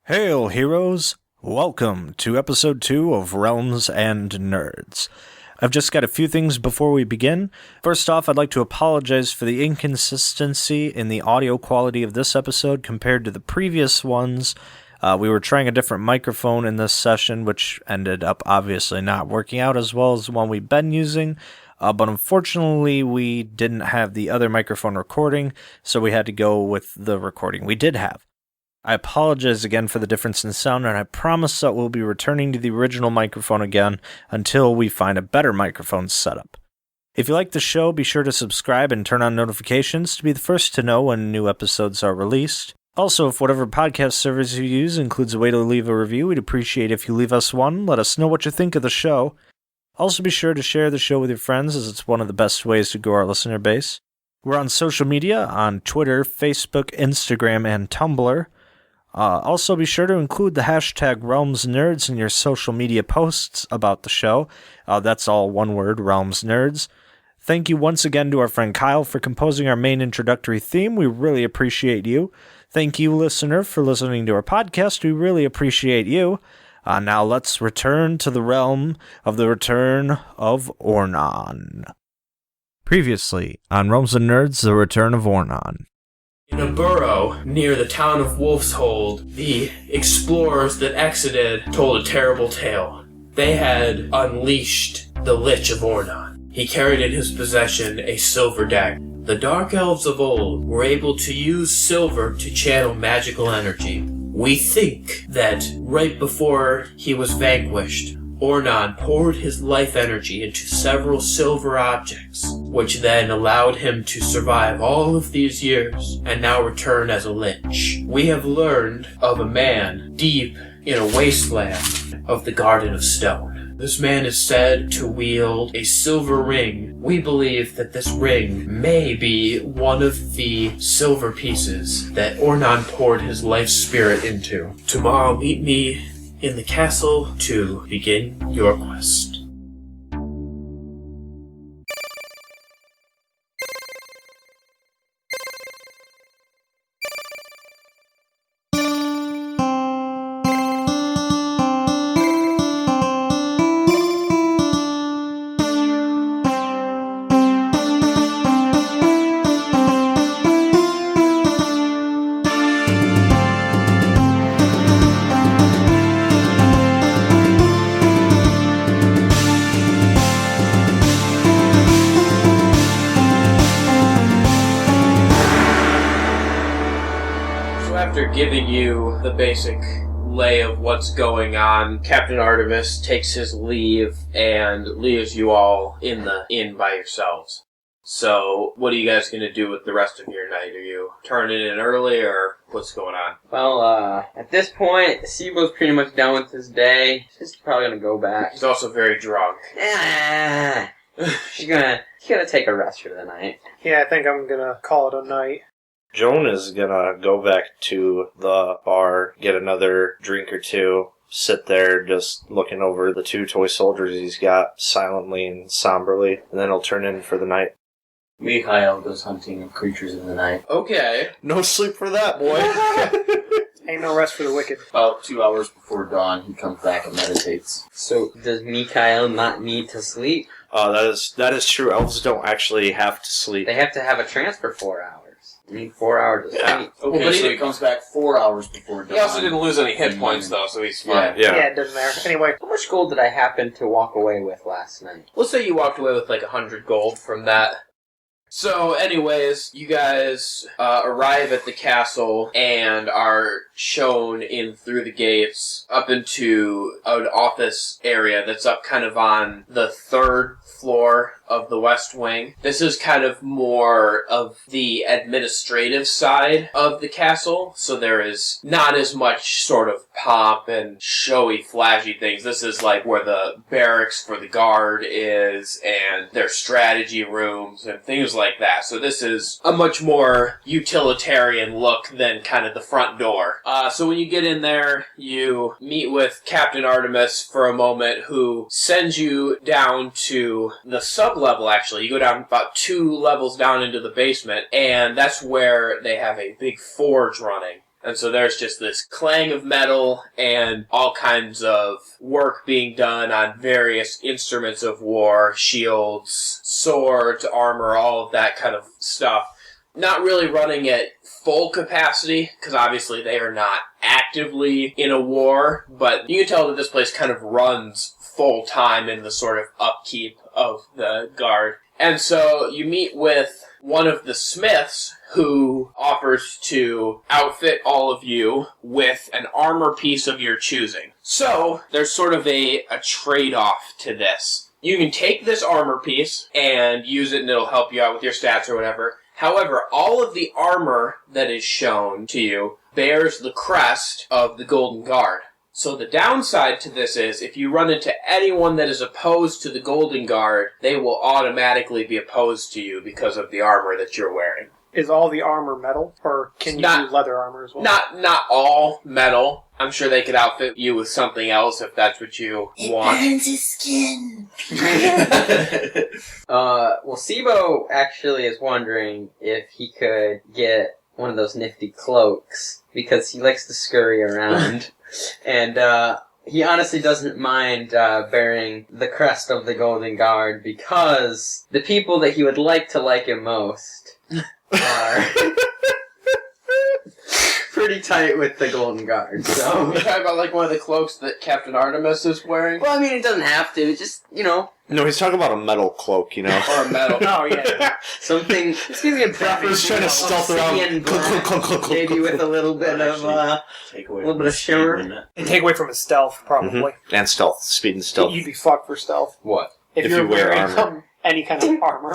Hail, heroes! Welcome to episode 2 of Realms and Nerds. I've just got a few things before we begin. First off, I'd like to apologize for the inconsistency in the audio quality of this episode compared to the previous ones. We were trying a different microphone in this session, which ended up obviously not working out as well as the one we've been using. But unfortunately, we didn't have the other microphone recording, so we had to go with the recording we did have. I apologize again for the difference in sound, and I promise that we'll be returning to the original microphone again until we find a better microphone setup. If you like the show, be sure to subscribe and turn on notifications to be the first to know when new episodes are released. Also, if whatever podcast service you use includes a way to leave a review, we'd appreciate if you leave us one. Let us know what you think of the show. Also, be sure to share the show with your friends, as it's one of the best ways to grow our listener base. We're on social media on Twitter, Facebook, Instagram, and Tumblr. Also, be sure to include the hashtag RealmsNerds in your social media posts about the show. That's all one word, RealmsNerds. Thank you once again to our friend Kyle for composing our main introductory theme. We really appreciate you. Thank you, listener, for listening to our podcast. We really appreciate you. Now let's return to the realm of the Return of Ornon. Previously on Realms and Nerds, the Return of Ornon. In a burrow near the town of Wolfshold, the explorers that exited told a terrible tale. They had unleashed the Lich of Ornon. He carried in his possession a silver dagger. The Dark Elves of old were able to use silver to channel magical energy. We think that right before he was vanquished, Ornon poured his life energy into several silver objects, which then allowed him to survive all of these years and now return as a lich. We have learned of a man deep in a wasteland of the Garden of Stone. This man is said to wield a silver ring. We believe that this ring may be one of the silver pieces that Ornon poured his life spirit into. Tomorrow, meet me in the castle to begin your quest. After giving you the basic lay of what's going on, Captain Artemis takes his leave and leaves you all in the inn by yourselves. So, what are you guys going to do with the rest of your night? Are you turning in early, or what's going on? Well, at this point, Seebo's pretty much done with his day. She's probably going to go back. He's also very drunk. She's gonna take a rest for the night. Yeah, I think I'm gonna call it a night. Joan is gonna go back to the bar, get another drink or two, sit there just looking over the two toy soldiers he's got silently and somberly, and then he'll turn in for the night. Mikhail goes hunting of creatures in the night. Okay. No sleep for that, boy. Ain't no rest for the wicked. About 2 hours before dawn, he comes back and meditates. So, does Mikhail not need to sleep? That is true. Elves don't actually have to sleep. They have to have a trance for 4 hours. You need 4 hours of sleep. Okay, well, so he comes back 4 hours before dawn. He also didn't lose any hit points, though, so he's fine. Yeah. Yeah, it doesn't matter. Anyway. How much gold did I happen to walk away with last night? Let's say you walked away with like 100 gold from that. So, anyways, you guys arrive at the castle and are shown in through the gates up into an office area that's up kind of on the third floor of the West Wing. This is kind of more of the administrative side of the castle, so there is not as much sort of pomp and showy, flashy things. This is like where the barracks for the guard is, and their strategy rooms, and things like that. So this is a much more utilitarian look than kind of the front door. So when you get in there, you meet with Captain Artemis for a moment, who sends you down to the sub-level, actually. You go down about 2 levels down into the basement, and that's where they have a big forge running. And so there's just this clang of metal and all kinds of work being done on various instruments of war, shields, swords, armor, all of that kind of stuff. Not really running at full capacity, because obviously they are not actively in a war, but you can tell that this place kind of runs full time in the sort of upkeep of the guard. And so you meet with one of the smiths who offers to outfit all of you with an armor piece of your choosing. So there's sort of a trade-off to this. You can take this armor piece and use it and it'll help you out with your stats or whatever. However, all of the armor that is shown to you bears the crest of the Golden Guard. So the downside to this is, if you run into anyone that is opposed to the Golden Guard, they will automatically be opposed to you because of the armor that you're wearing. Is all the armor metal, or can you do leather armor as well? Not all metal. I'm sure they could outfit you with something else if that's what you want. It burns his skin. Well, Seebo actually is wondering if he could get one of those nifty cloaks, because he likes to scurry around. And he honestly doesn't mind bearing the crest of the Golden Guard, because the people that he would like to like him most are pretty tight with the Golden Guard. So You're talking about like one of the cloaks that Captain Artemis is wearing? well, I mean, it doesn't have to. Just, No, he's talking about a metal cloak, Or a metal. Oh, yeah. something. It's gonna be a He's trying to stealth around. obsidian black, maybe with a little bit of Take away a little bit of shimmer. And take away from his stealth, probably. And stealth. Speed and stealth. You'd be fucked for stealth. What? If If you're you wear wearing armor. any kind of armor.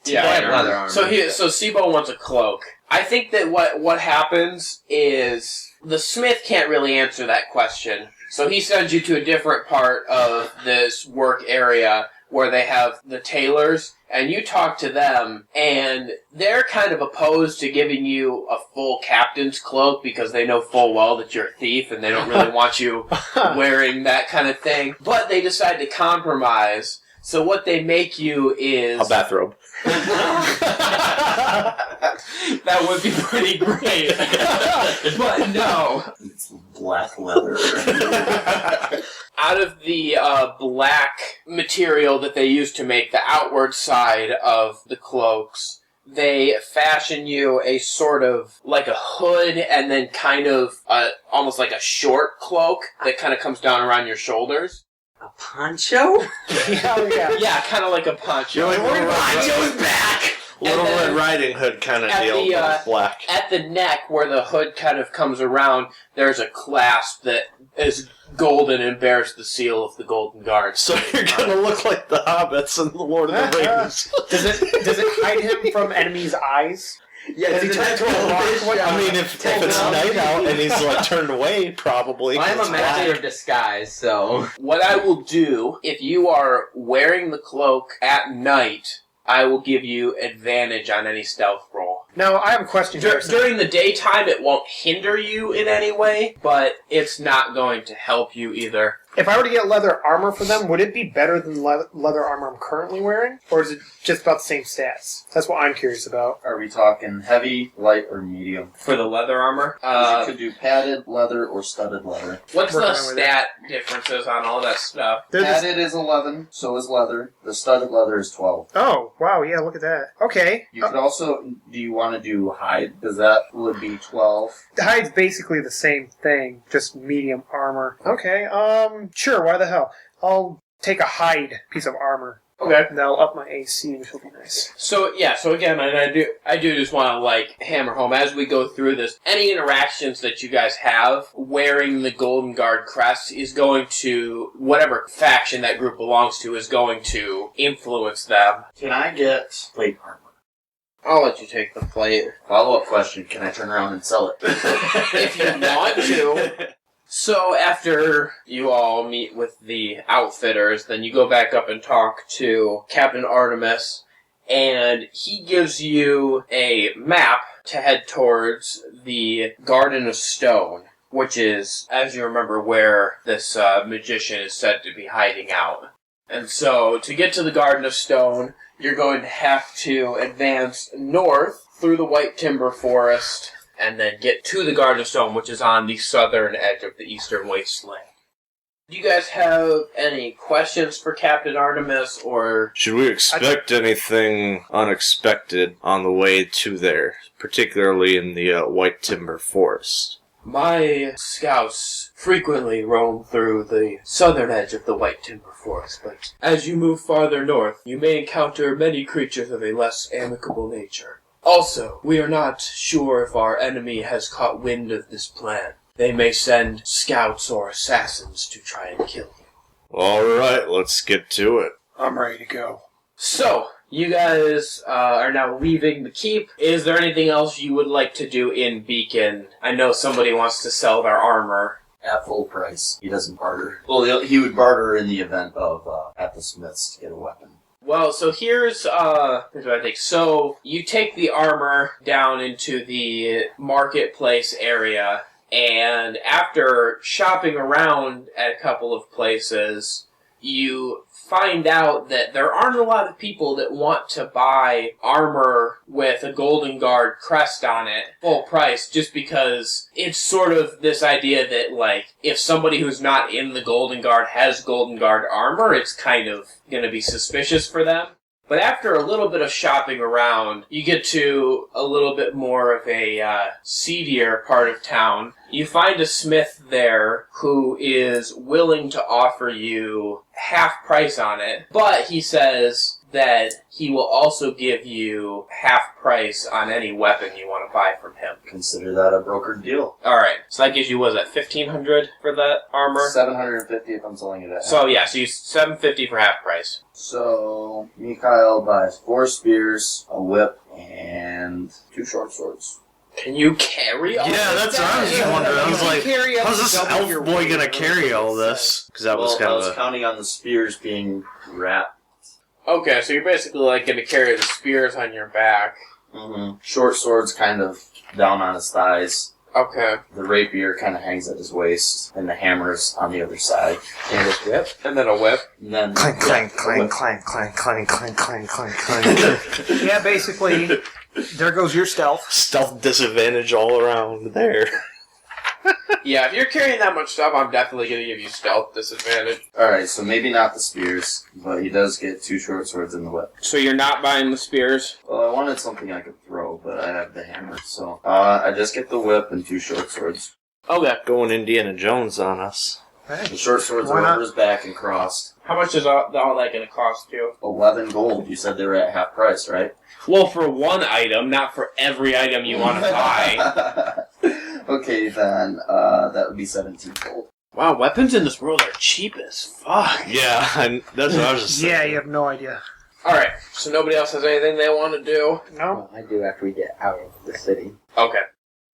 Yeah. Leather armor. So Seebo wants a cloak. I think that what happens is the smith can't really answer that question. So he sends you to a different part of this work area where they have the tailors, and you talk to them, and they're kind of opposed to giving you a full captain's cloak because they know full well that you're a thief and they don't really want you wearing that kind of thing. But they decide to compromise. So what they make you is... A bathrobe. That would be pretty great. But no. It's black leather. Out of the black material that they use to make the outward side of the cloaks, they fashion you a sort of like a hood and then kind of almost like a short cloak that kind of comes down around your shoulders. A poncho? Yeah. Yeah, kind of like a poncho. You're like, Poncho's back! Little And then Red Riding Hood kind of at deal, the, but it's black. At the neck, where the hood kind of comes around, there's a clasp that is golden and bears the seal of the Golden Guard. So you're gonna look like the hobbits in the Lord of the Rings. Does it hide him from enemies' eyes? Yeah, Does he turn into a rock? I mean, if it's night out and he's like turned away, probably. I'm it's a master black. of disguise, so... What I will do, if you are wearing the cloak at night, I will give you advantage on any stealth roll. Now, I have a question. Harrison. During the daytime, it won't hinder you in any way, but it's not going to help you either. If I were to get leather armor for them, would it be better than leather armor I'm currently wearing? Or is it just about the same stats? That's what I'm curious about. Are we talking heavy, light, or medium? For the leather armor, 'Cause you could do padded leather or studded leather. what's the Working on with stat differences on all that stuff? They're the- Padded is 11, so is leather. The studded leather is 12. Oh, wow, yeah, look at that. Okay. You could also, do you want to do hide? Because that would be 12. The hide's basically the same thing, just medium armor. Okay, sure, why the hell? I'll take a hide piece of armor. Okay. And that'll up my AC, which will be nice. So again, and I do just want to like hammer home as we go through this. Any interactions that you guys have wearing the Golden Guard crest is going to, whatever faction that group belongs to, is going to influence them. Can I get plate armor? I'll let you take the plate Follow-up question, can I turn around and sell it? if you want to. So after you all meet with the outfitters, then you go back up and talk to Captain Artemis, and he gives you a map to head towards the Garden of Stone, which is, as you remember, where this magician is said to be hiding out. And so, to get to the Garden of Stone, you're going to have to advance north through the White Timber Forest and then get to the Garden of Stone, which is on the southern edge of the eastern wasteland. Do you guys have any questions for Captain Artemis, or... Should we expect anything unexpected on the way to there, particularly in the White Timber Forest? My scouts frequently roam through the southern edge of the White Timber Forest, but as you move farther north, you may encounter many creatures of a less amicable nature. Also, we are not sure if our enemy has caught wind of this plan. They may send scouts or assassins to try and kill you. Alright, let's get to it. I'm ready to go. So, you guys are now leaving the keep. Is there anything else you would like to do in Beacon? I know somebody wants to sell their armor. At full price. He doesn't barter. Well, he would barter in the event of at the smiths to get a weapon. Well, so here's what I think. So, you take the armor down into the marketplace area, and after shopping around at a couple of places, you find out that there aren't a lot of people that want to buy armor with a Golden Guard crest on it full price, just because it's sort of this idea that, like, if somebody who's not in the Golden Guard has Golden Guard armor, it's kind of going to be suspicious for them. But after a little bit of shopping around, you get to a little bit more of a seedier part of town. You find a smith there who is willing to offer you half price on it, but he says that he will also give you half price on any weapon you want to buy from him. Consider that a brokered deal. Alright, so that gives you, what is that, $1,500 for that armor? $750 if I'm selling it at half. So yeah, so you $750 for half price. So, Mikhail buys 4 spears, a whip, and 2 short swords. Can you carry all Yeah, this that's what I was stuff? wondering. I was like, Carry up how's this double elf your boy weight. gonna carry all this? Because that was Well, kind I of was a... counting on the spears being wrapped. Okay, so you're basically like going to carry the spears on your back. Mm-hmm. Short sword's kind of down on his thighs. Okay. The rapier kind of hangs at his waist, and the hammer's on the other side. And his whip. And then a whip. And then Clank, clank, the clank, whip. clank, clank, clank, clank, clank, clank, clank. Yeah, basically, there goes your stealth. Stealth disadvantage all around there. Yeah, if you're carrying that much stuff, I'm definitely going to give you stealth disadvantage. Alright, so maybe not the spears, but he does get 2 short swords in the whip. So you're not buying the spears? Well, I wanted something I could throw, but I have the hammer, so... I just get the whip and 2 short swords. Okay. Going Indiana Jones on us. The short swords Why are not? over his back and crossed. How much is all that going to cost you? 11 gold. You said they were at half price, right? Well, for one item, not for every item you want to buy. Okay, then, that would be 17 gold. Wow, weapons in this world are cheap as fuck. Yeah, that's what I was just Yeah, thinking. you have no idea. Alright, so nobody else has anything they want to do? No? Well, I do after we get out of the city. Okay.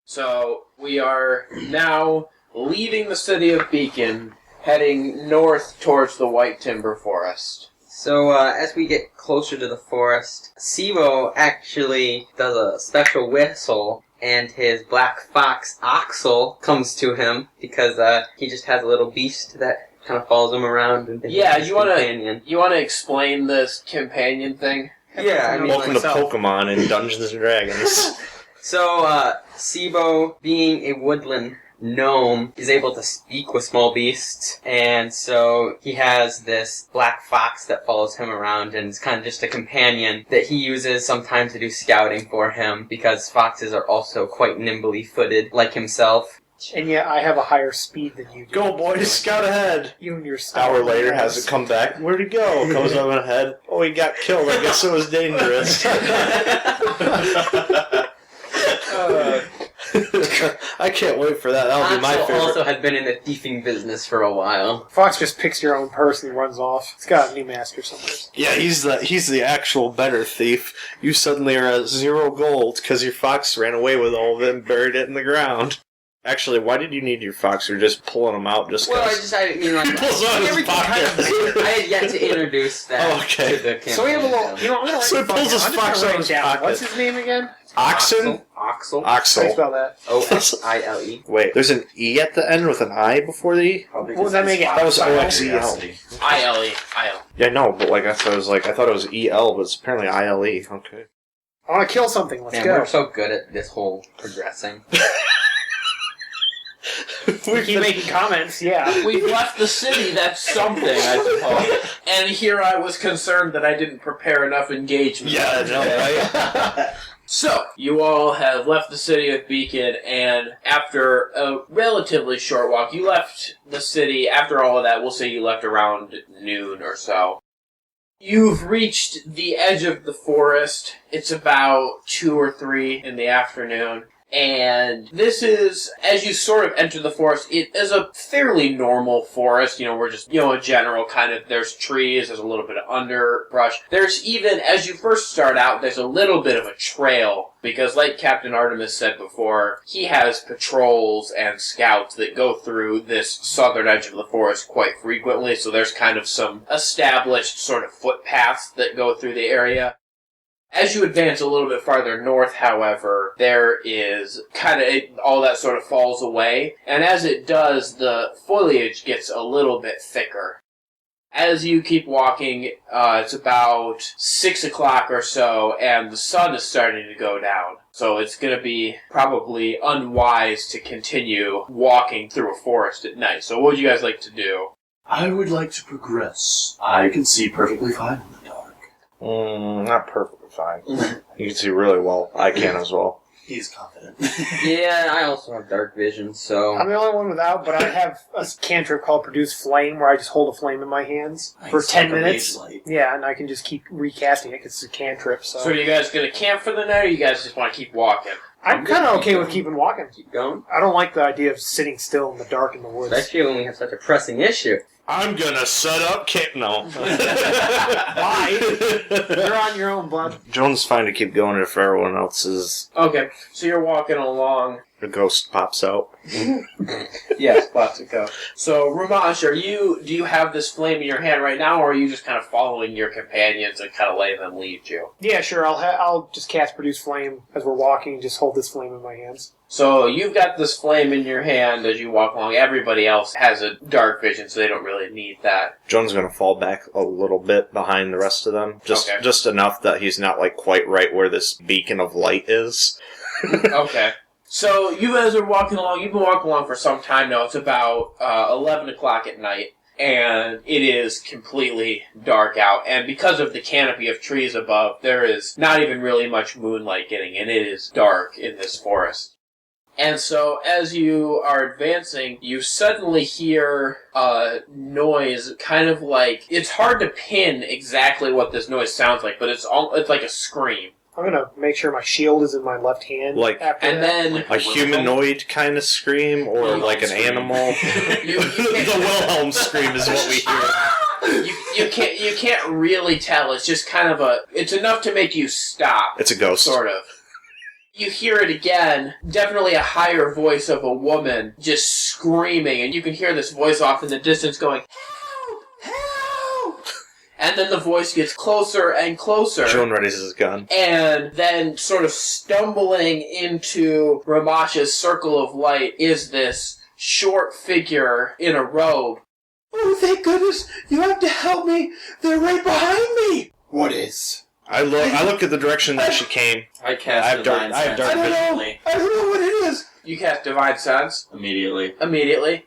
So, we are now leaving the city of Beacon, heading north towards the White Timber Forest. So, as we get closer to the forest, Seebo actually does a special whistle, and his black fox, Oxel, comes to him, because he just has a little beast that kind of follows him around. And Yeah, his you want companion. to explain this companion thing? Yeah, I mean, Welcome to myself. Pokemon and Dungeons and Dragons. So, Seebo, being a woodland gnome, is able to speak with small beasts, and so he has this black fox that follows him around, and is kind of just a companion that he uses sometimes to do scouting for him, because foxes are also quite nimbly footed, like himself. And yet I have a higher speed than you do. Go, boys, scout ahead. You and your Hour later, has it come back? Where'd he go? Comes up ahead. Oh, he got killed. I guess it was dangerous. I can't wait for that. That'll be my Oxel favorite. also had been in the thieving business for a while. Fox just picks your own purse and runs off. It's got a new master somewhere. Yeah, he's the actual better thief. You suddenly are at 0 gold because your fox ran away with all of it and buried it in the ground. Actually, why did you need your fox? You're just pulling them out just Well, because. I mean, like, He pulls out his everything kind of- pocket. I had yet to introduce that Oh, okay. to the campaign. So we have a little, you know, I'm gonna write So he it down. pulls his I'm just fox gonna out write of his it down. pocket. What's his name again? Oxen? Oxel. How do you Oxel. spell that? Oxile. Wait, there's an E at the end with an I before the E? How big What is does that this make it? fox? That was Out of OXEL. curiosity. ILE. Yeah, no, but like I thought it was EL, but it's apparently ILE. Okay. I want to kill something. Let's Man, go. we're so good at this whole progressing. We keep making comments, yeah. We've left the city, that's something, I suppose. And here I was concerned that I didn't prepare enough engagement. Yeah, no, right? So, you all have left the city of Beacon, and after a relatively short walk, you left the city, after all of that, we'll say you left around noon or so. You've reached the edge of the forest. It's about 2 or 3 in the afternoon. And this is, as you sort of enter the forest, it is a fairly normal forest. We're just, a general kind of, there's trees, there's a little bit of underbrush. There's even, as you first start out, there's a little bit of a trail. Because like Captain Artemis said before, he has patrols and scouts that go through this southern edge of the forest quite frequently. So there's kind of some established sort of footpaths that go through the area. As you advance a little bit farther north, however, there is all that sort of falls away, and as it does, the foliage gets a little bit thicker. As you keep walking, it's about 6 o'clock or so, and the sun is starting to go down. So it's going to be probably unwise to continue walking through a forest at night. So what would you guys like to do? I would like to progress. I can see perfectly fine in the dark. Not perfectly fine. You can see really well. I can as well. He's confident. Yeah, I also have dark vision, so... I'm the only one without, but I have a cantrip called Produce Flame, where I just hold a flame in my hands for 10 minutes. Yeah, and I can just keep recasting it, because it's a cantrip, so... So are you guys going to camp for the night, or you guys just want to keep walking? I'm kind of okay with keeping walking. Keep going. I don't like the idea of sitting still in the dark in the woods. Especially when we have such a pressing issue. I'm gonna set up camp. No. Bye. You're on your own, bud. Joan's fine to keep going if everyone else is. Okay, so you're walking along. The ghost pops out. Yes, lots of go. So, Rhomash, do you have this flame in your hand right now, or are you just kind of following your companions and kind of letting them lead you? Yeah, sure. I'll just cast Produce Flame as we're walking and just hold this flame in my hands. So, you've got this flame in your hand as you walk along. Everybody else has a dark vision, so they don't really need that. Joan's gonna fall back a little bit behind the rest of them. Just enough that he's not quite right where this beacon of light is. Okay. So, you guys are walking along. You've been walking along for some time now. It's about 11 o'clock at night, and it is completely dark out. And because of the canopy of trees above, there is not even really much moonlight getting in. It is dark in this forest. And so, as you are advancing, you suddenly hear a noise, kind of like... It's hard to pin exactly what this noise sounds like, but it's like a scream. I'm going to make sure my shield is in my left hand. Then a humanoid kind of scream, or like an animal. The Wilhelm scream is what we hear. You can't really tell. It's just kind of it's enough to make you stop. It's a ghost. Sort of. You hear it again, definitely a higher voice of a woman just screaming, and you can hear this voice off in the distance going, "Help! Help!" And then the voice gets closer and closer. Joan readies his gun. And then sort of stumbling into Rhomash's circle of light is this short figure in a robe. "Oh, thank goodness! You have to help me! They're right behind me!" What is? I look at the direction that she came. I cast Divine Sense. I don't know what it is. You cast Divine Sense? Immediately.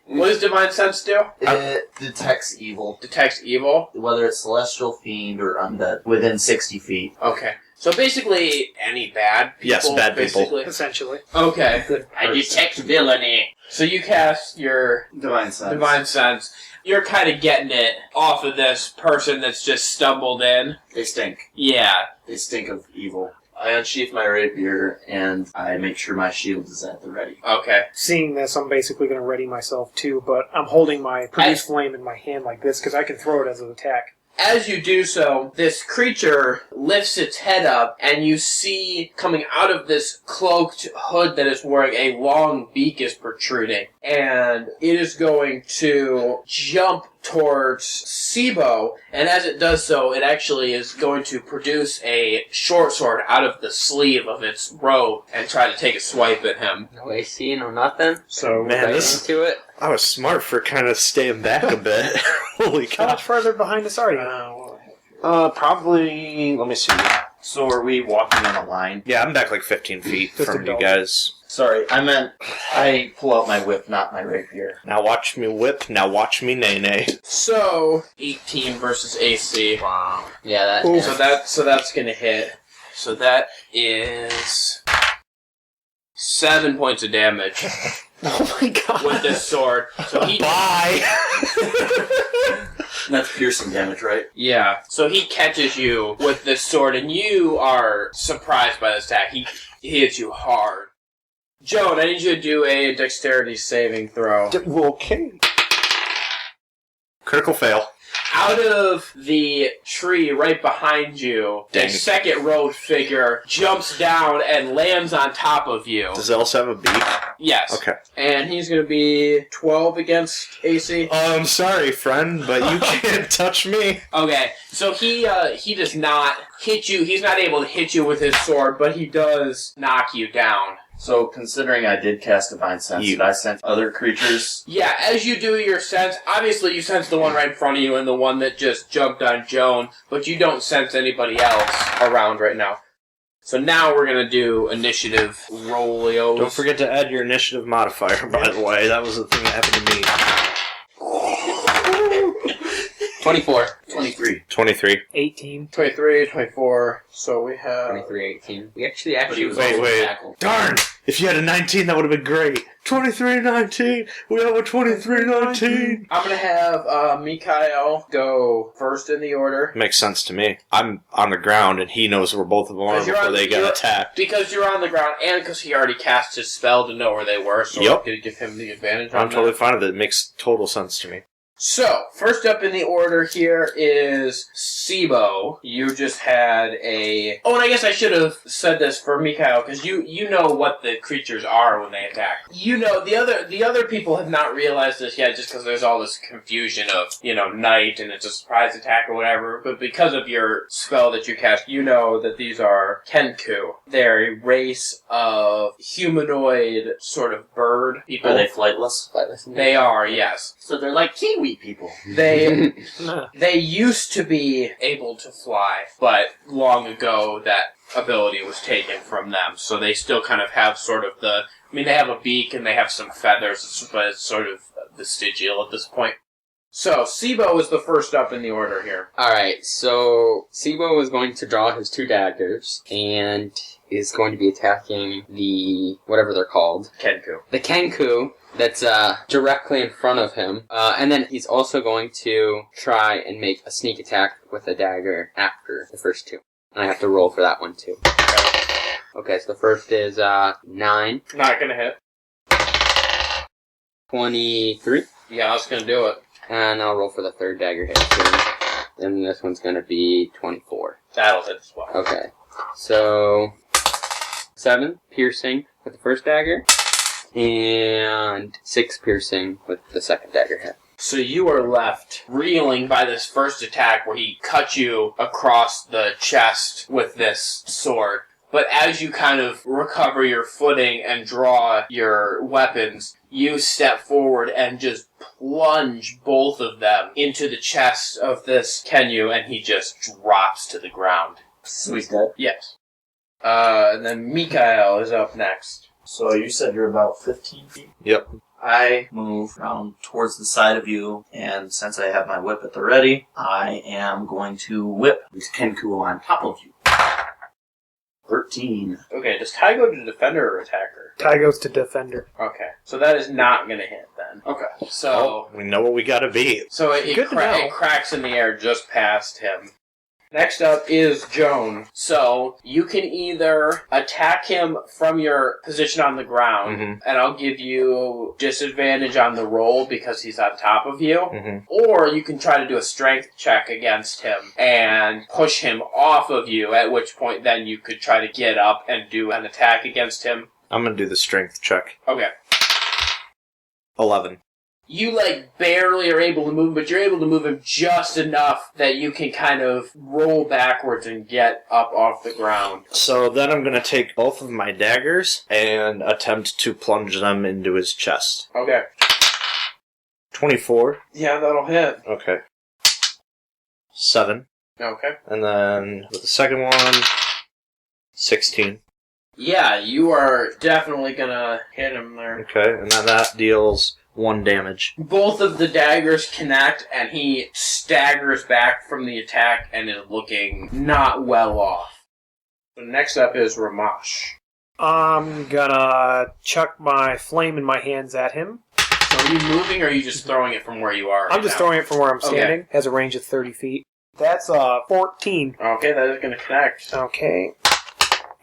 What does Divine Sense do? It detects evil. Detects evil? Whether it's celestial, fiend, or undead, within 60 feet. Okay. So basically, any bad people? Yes, bad people. Essentially. Okay. I detect villainy. So you cast your Divine Sense. Divine Sense. You're kind of getting it off of this person that's just stumbled in. They stink. Yeah. They stink of evil. I unsheath my rapier, and I make sure my shield is at the ready. Okay. Seeing this, I'm basically going to ready myself too, but I'm holding my Produce Flame in my hand like this, because I can throw it as an attack. As you do so, this creature lifts its head up, and you see coming out of this cloaked hood that it's wearing, a long beak is protruding. And it is going to jump towards Seebo, and as it does so, it actually is going to produce a short sword out of the sleeve of its robe and try to take a swipe at him. No AC, no nothing. So, man, Right this... into it. I was smart for kind of staying back a bit. Holy How cow. much further behind us are you? Probably, let me see. So are we walking in a line? Yeah, I'm back like 15 feet Just from a you belt. guys. Sorry, I meant I pull out my whip, not my rapier. Now watch me whip, now watch me nay-nay. So 18 versus AC. Wow. Yeah, Oof. So that's gonna hit. So that is 7 points of damage Oh my god. with this sword. So he Bye! That's piercing damage, right? Yeah. So he catches you with this sword, and you are surprised by this attack. He hits you hard. Joan, I need you to do a dexterity saving throw. Okay. Critical fail. Out of the tree right behind you, Dang. a second robed figure jumps down and lands on top of you. Does it also have a beak? Yes. Okay. And he's going to be 12 against AC. I'm sorry, friend, but you can't touch me. Okay, so he does not hit you. He's not able to hit you with his sword, but he does knock you down. So, considering I did cast Divine Sense, did I sense other creatures? Yeah, as you do your sense, obviously you sense the one right in front of you and the one that just jumped on Joan, but you don't sense anybody else around right now. So now we're going to do initiative rolios. Don't forget to add your initiative modifier, by the way. That was the thing that happened to me. 24. 23. 23. 18. 23, 24, so we have... 23, 18. We actually he was Wait, also wait. tackled. Darn! If you had a 19, that would have been great. 23-19. We have a 23-19. I'm going to have Mikhail go first in the order. Makes sense to me. I'm on the ground, and he knows where both of them are Because you're before on- they get you're- attacked. Because you're on the ground, and because he already cast his spell to know where they were, so Yep. I could give him the advantage I'm on totally that. fine with it. It makes total sense to me. So, first up in the order here is Seebo. You just had a... Oh, and I guess I should have said this for Mikhail, because you know what the creatures are when they attack. You know, the other people have not realized this yet, just because there's all this confusion of, night, and it's a surprise attack or whatever, but because of your spell that you cast, you know that these are Kenku. They're a race of humanoid sort of bird people. Are they flightless? They are, yes. So they're like Kiwi people. They used to be able to fly, but long ago that ability was taken from them. So they still kind of have sort of they have a beak and they have some feathers, but it's sort of vestigial at this point. So, Seebo is the first up in the order here. Alright, so Seebo is going to draw his 2 daggers and is going to be attacking the whatever they're called. Kenku. The Kenku that's directly in front of him. And then he's also going to try and make a sneak attack with a dagger after the first 2. And I have to roll for that one too. Okay, so the first is 9. Not gonna hit. 23. Yeah, that's gonna do it. And I'll roll for the third dagger hit soon. And this one's going to be 24. That'll hit as well. Okay. So, 7 piercing with the first dagger. And 6 piercing with the second dagger hit. So you are left reeling by this first attack where he cut you across the chest with this sword. But as you kind of recover your footing and draw your weapons, you step forward and just plunge both of them into the chest of this Kenyu, and he just drops to the ground. So he's dead? Yes. And then Mikhail is up next. So you said you're about 15 feet? Yep. I move around towards the side of you, and since I have my whip at the ready, I am going to whip this Kenku on top of you. 13. Okay, does Ty go to defender or attacker? Ty goes to defender. Okay, so that is not going to hit then. Okay. So... We know what we gotta beat. So it Good to know. it cracks in the air just past him. Next up is Joan. So you can either attack him from your position on the ground, and I'll give you disadvantage on the roll because he's on top of you, or you can try to do a strength check against him and push him off of you, at which point then you could try to get up and do an attack against him. I'm gonna do the strength check. Okay. 11. You, barely are able to move, but you're able to move him just enough that you can kind of roll backwards and get up off the ground. So then I'm gonna take both of my daggers and attempt to plunge them into his chest. Okay. 24. Yeah, that'll hit. Okay. 7. Okay. And then with the second one, 16. Yeah, you are definitely gonna hit him there. Okay, and then that deals 1 damage. Both of the daggers connect, and he staggers back from the attack and is looking not well off. So next up is Rhomash. I'm gonna chuck my flame in my hands at him. So are you moving, or are you just throwing it from where you are? I'm just throwing it from where I'm standing. Has a range of 30 feet. That's 14. Okay, that is going to connect. Okay.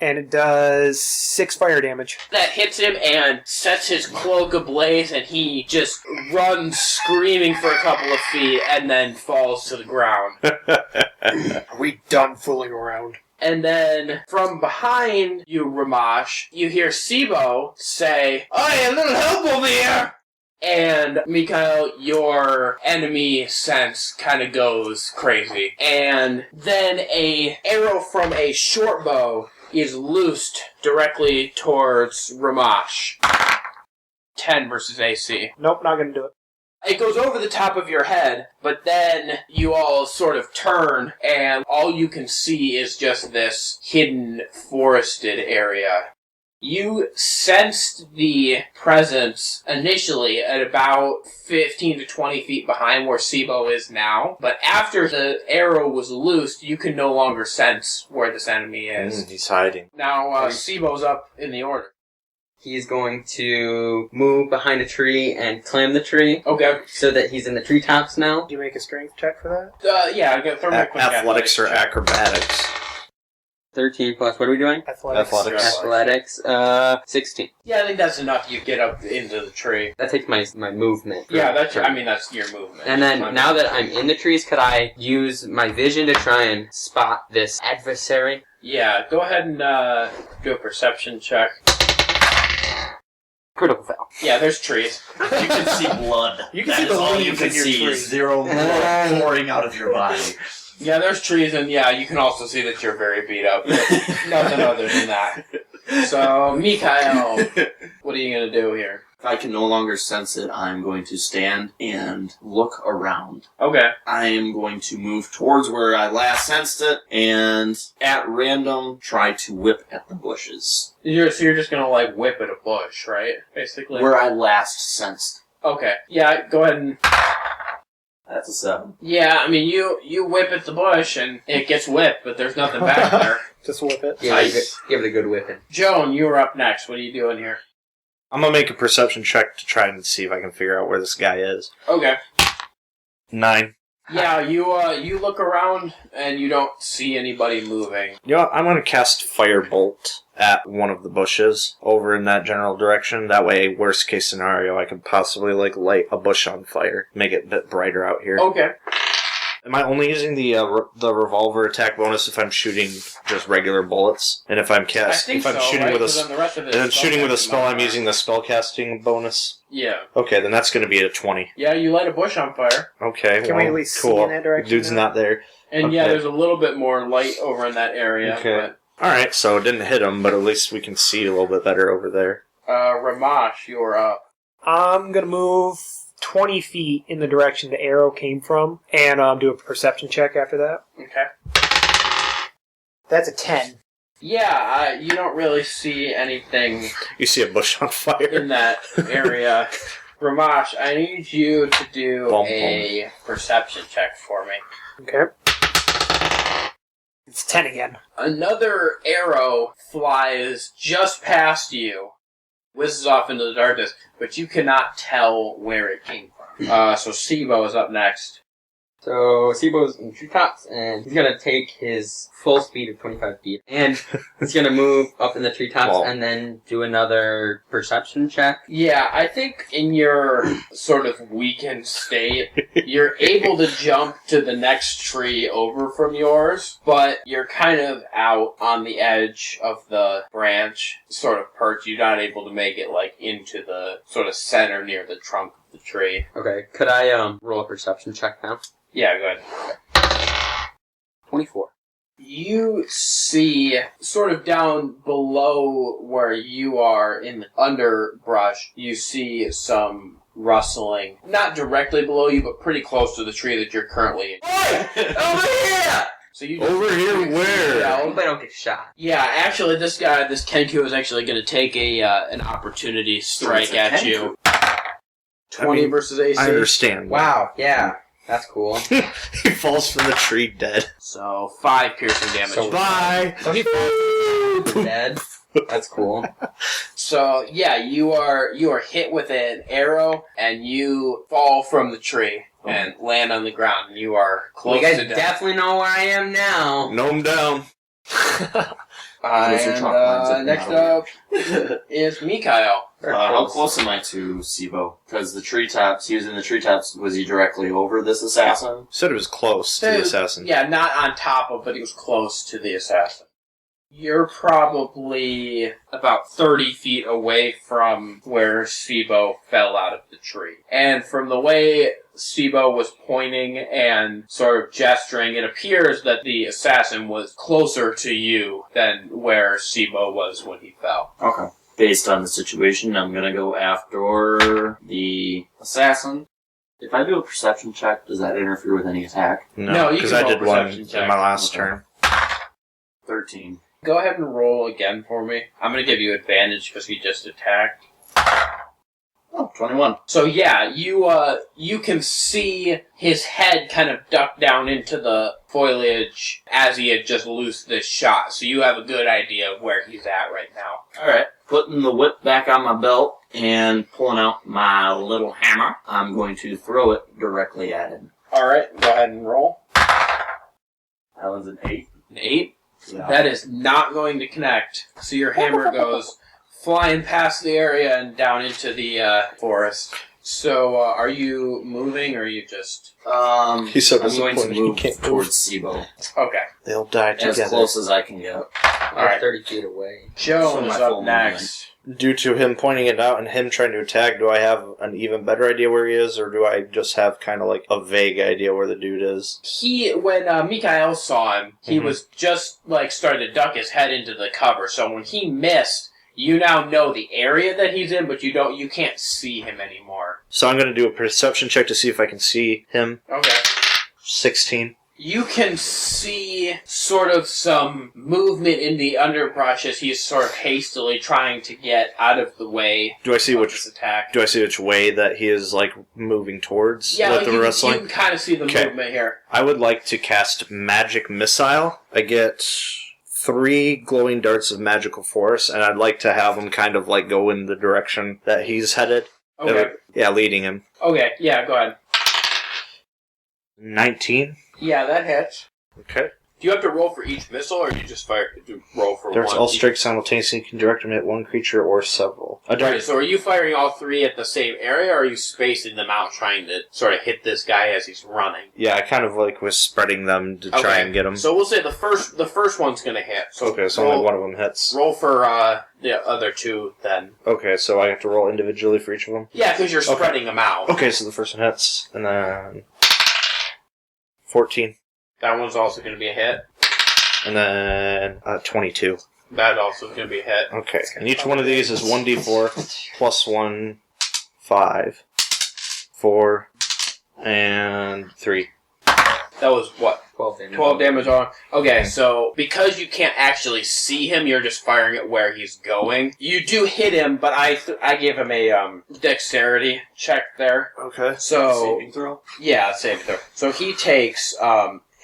And it does 6 fire damage. That hits him and sets his cloak ablaze, and he just runs screaming for a couple of feet and then falls to the ground. Are we done fooling around? And then from behind you, Rhomash, you hear Seebo say, "Hey, a little help over here!" And Mikhail, your enemy sense kind of goes crazy. And then a arrow from a short bow is loosed directly towards Rhomash. 10 versus AC. Nope, not gonna do it. It goes over the top of your head, but then you all sort of turn, and all you can see is just this hidden forested area. You sensed the presence initially at about 15 to 20 feet behind where Seebo is now, but after the arrow was loosed, you can no longer sense where this enemy is. He's hiding. Now, Seebo's up in the order. He's going to move behind a tree and climb the tree. Okay. So that he's in the treetops now. Do you make a strength check for that? Yeah, I got thermal Athletics or check. acrobatics? 13 plus, what are we doing? Athletics. 16. Yeah, I think that's enough. You get up into the tree. That takes my movement. Yeah, that's your movement. And then, now that I'm in the trees, could I use my vision to try and spot this adversary? Yeah, go ahead and do a perception check. Critical fail. Yeah, there's trees. You can see blood. You can That see is the all you leaves can in your see tree. is 0 blood pouring out of your body. Yeah, there's trees, and yeah, you can also see that you're very beat up. Nothing other than that. So, Mikhail, what are you going to do here? If I can no longer sense it, I'm going to stand and look around. Okay. I am going to move towards where I last sensed it, and at random, try to whip at the bushes. So you're just going to, like, whip at a bush, right? Basically? Where I last sensed. Okay. Yeah, go ahead and... That's a 7. Yeah, I mean, you whip at the bush, and it gets whipped, but there's nothing back there. Just whip it. Give it a good whipping. Joan, you were up next. What are you doing here? I'm gonna make a perception check to try and see if I can figure out where this guy is. Okay. 9. Yeah, you look around, and you don't see anybody moving. You know what? I'm gonna cast Firebolt at one of the bushes over in that general direction. That way, worst case scenario, I could possibly light a bush on fire, make it a bit brighter out here. Okay. Am I only using the revolver attack bonus if I'm shooting just regular bullets? And if I'm shooting with a spell, I'm using the spellcasting bonus. Yeah. Okay, then that's going to be a 20. Yeah, you light a bush on fire. Okay, Can we at least cool. see in that direction? Dude's not there. And Okay. yeah, there's a little bit more light over in that area. Okay. Alright, so it didn't hit him, but at least we can see a little bit better over there. Rhomash, you're up. I'm gonna move 20 feet in the direction the arrow came from, and do a perception check after that. Okay. That's a 10. Yeah, you don't really see anything You see a bush on fire. in that area. Rhomash, I need you to do a perception check for me. Okay. It's 10 again. Another arrow flies just past you, whizzes off into the darkness, but you cannot tell where it came from. So Seebo is up next. So, Seebo's in treetops, and he's gonna take his full speed of 25 feet, and he's gonna move up in the treetops, and then do another perception check. Yeah, I think in your sort of weakened state, you're able to jump to the next tree over from yours, but you're kind of out on the edge of the branch, sort of perch. You're not able to make it, like, into the sort of center near the trunk of the tree. Okay, could I, roll a perception check now? Yeah, go ahead. 24. You see, sort of down below where you are in the underbrush, you see some rustling. Not directly below you, but pretty close to the tree that you're currently in. Oi! Over here! So you Over here where? I hope I don't get shot. Yeah, actually, this Kenku is actually going to take an opportunity strike at you. 20 versus AC. I understand. Wow, yeah. That's cool. He falls from the tree dead. So 5 piercing damage. So- Bye! So he falls dead. That's cool. So yeah, you are hit with an arrow, and you fall from the tree and land on the ground. And you are close You guys to death. definitely know where I am now. Gnome down. Close your trunk lines up Next and up is Mikhail. How close am I to Seebo? Because the treetops, he was in the treetops, was he directly over this assassin? Said it was close to the assassin. Yeah, not on top of, but he was close to the assassin. You're probably about 30 feet away from where Seebo fell out of the tree. And from the way Seebo was pointing and sort of gesturing, it appears that the assassin was closer to you than where Seebo was when he fell. Okay. Based on the situation, I'm gonna go after the assassin. If I do a perception check, does that interfere with any attack? No, you because can I roll did one perception check. in my last Okay. turn. 13. Go ahead and roll again for me. I'm going to give you advantage because he just attacked. Oh, 21. So yeah, you can see his head kind of duck down into the foliage as he had just loosed this shot. So you have a good idea of where he's at right now. Alright. Putting the whip back on my belt and pulling out my little hammer, I'm going to throw it directly at him. Alright, go ahead and roll. That one's an 8. An 8. Yeah. That is not going to connect. So your hammer goes flying past the area and down into the forest. So are you moving or are you just... He's so I'm going to disappointed he move can't move. towards Seebo. Okay. They'll die As together. close as I can get. Alright. 30 feet away. Joan So is my up full next. Due to him pointing it out and him trying to attack, do I have an even better idea where he is, or do I just have kind of like a vague idea where the dude is? When Mikhail saw him, he Mhm. was just like starting to duck his head into the cover. So when he missed, you now know the area that he's in, but you can't see him anymore. So I'm going to do a perception check to see if I can see him. Okay. 16. You can see sort of some movement in the underbrush as he's sort of hastily trying to get out of the way Do I see of which? this attack. Do I see which way that he is like moving towards Yeah, with like the you wrestling? can kind of see the Okay. movement here. I would like to cast Magic Missile. I get 3 glowing darts of magical force, and I'd like to have him kind of like go in the direction that he's headed. Okay. Yeah, leading him. Okay, yeah, go ahead. 19. Yeah, that hits. Okay. Do you have to roll for each missile, or do you just roll for Darts one? all strikes simultaneously can direct them at one creature or several. A dart. Right, so are you firing all 3 at the same area, or are you spacing them out trying to sort of hit this guy as he's running? Yeah, I kind of like was spreading them to try Okay. and get him. So we'll say the first one's going to hit. So Okay, so roll, only one of them hits. roll for the other 2 then. Okay, so I have to roll individually for each of them. Yeah, because you're Okay. spreading them out. Okay, so the first one hits, and then 14, That one's also going to be a hit. and then 22. That also is going to be a hit. Okay, and each one of these is 1d4 plus 1, 5, 4, and 3. That was what? 12 damage. 12 damage on. Okay, so because you can't actually see him, you're just firing at where he's going. You do hit him, but I gave him a dexterity check there. Okay. So Saving throw? yeah, save throw. So he takes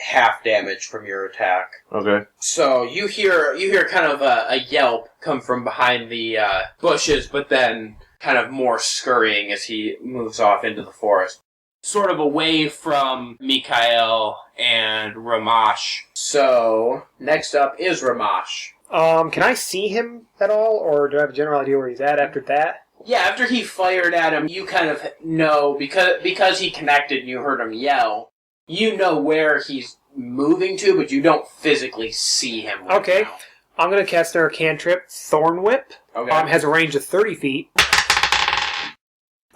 half damage from your attack. Okay. So you hear kind of a yelp come from behind the bushes, but then kind of more scurrying as he moves off into the forest. Sort of away from Mikhail and Rhomash. So, next up is Rhomash. Can I see him at all, or do I have a general idea where he's at after that? Yeah, after he fired at him, you kind of know, because he connected and you heard him yell, you know where he's moving to, but you don't physically see him right Okay. now. I'm going to cast our cantrip, Thorn Whip. Okay. Has a range of 30 feet.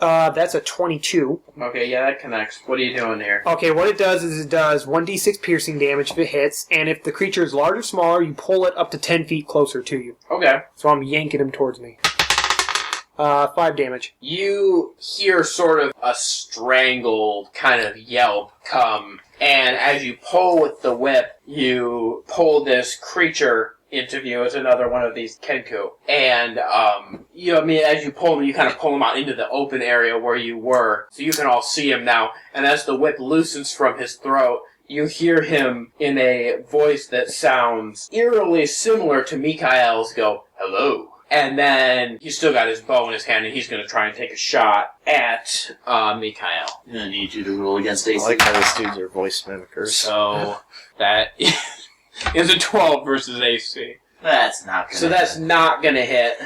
That's a 22. Okay, yeah, that connects. What are you doing here? Okay, what it does is it does 1d6 piercing damage if it hits, and if the creature is large or smaller, you pull it up to 10 feet closer to you. Okay. So I'm yanking him towards me. 5 damage. You hear sort of a strangled kind of yelp come, and as you pull with the whip, you pull this creature into view. It's another one of these Kenku. And, as you pull him, you kind of pull him out into the open area where you were, so you can all see him now. And as the whip loosens from his throat, you hear him in a voice that sounds eerily similar to Mikael's go, "Hello." And then he's still got his bow in his hand, and he's going to try and take a shot at Mikael. I'm going to need you to roll against AC. I like how these dudes are voice mimickers. So that is a 12 versus AC. That's not going to So that's not going to hit.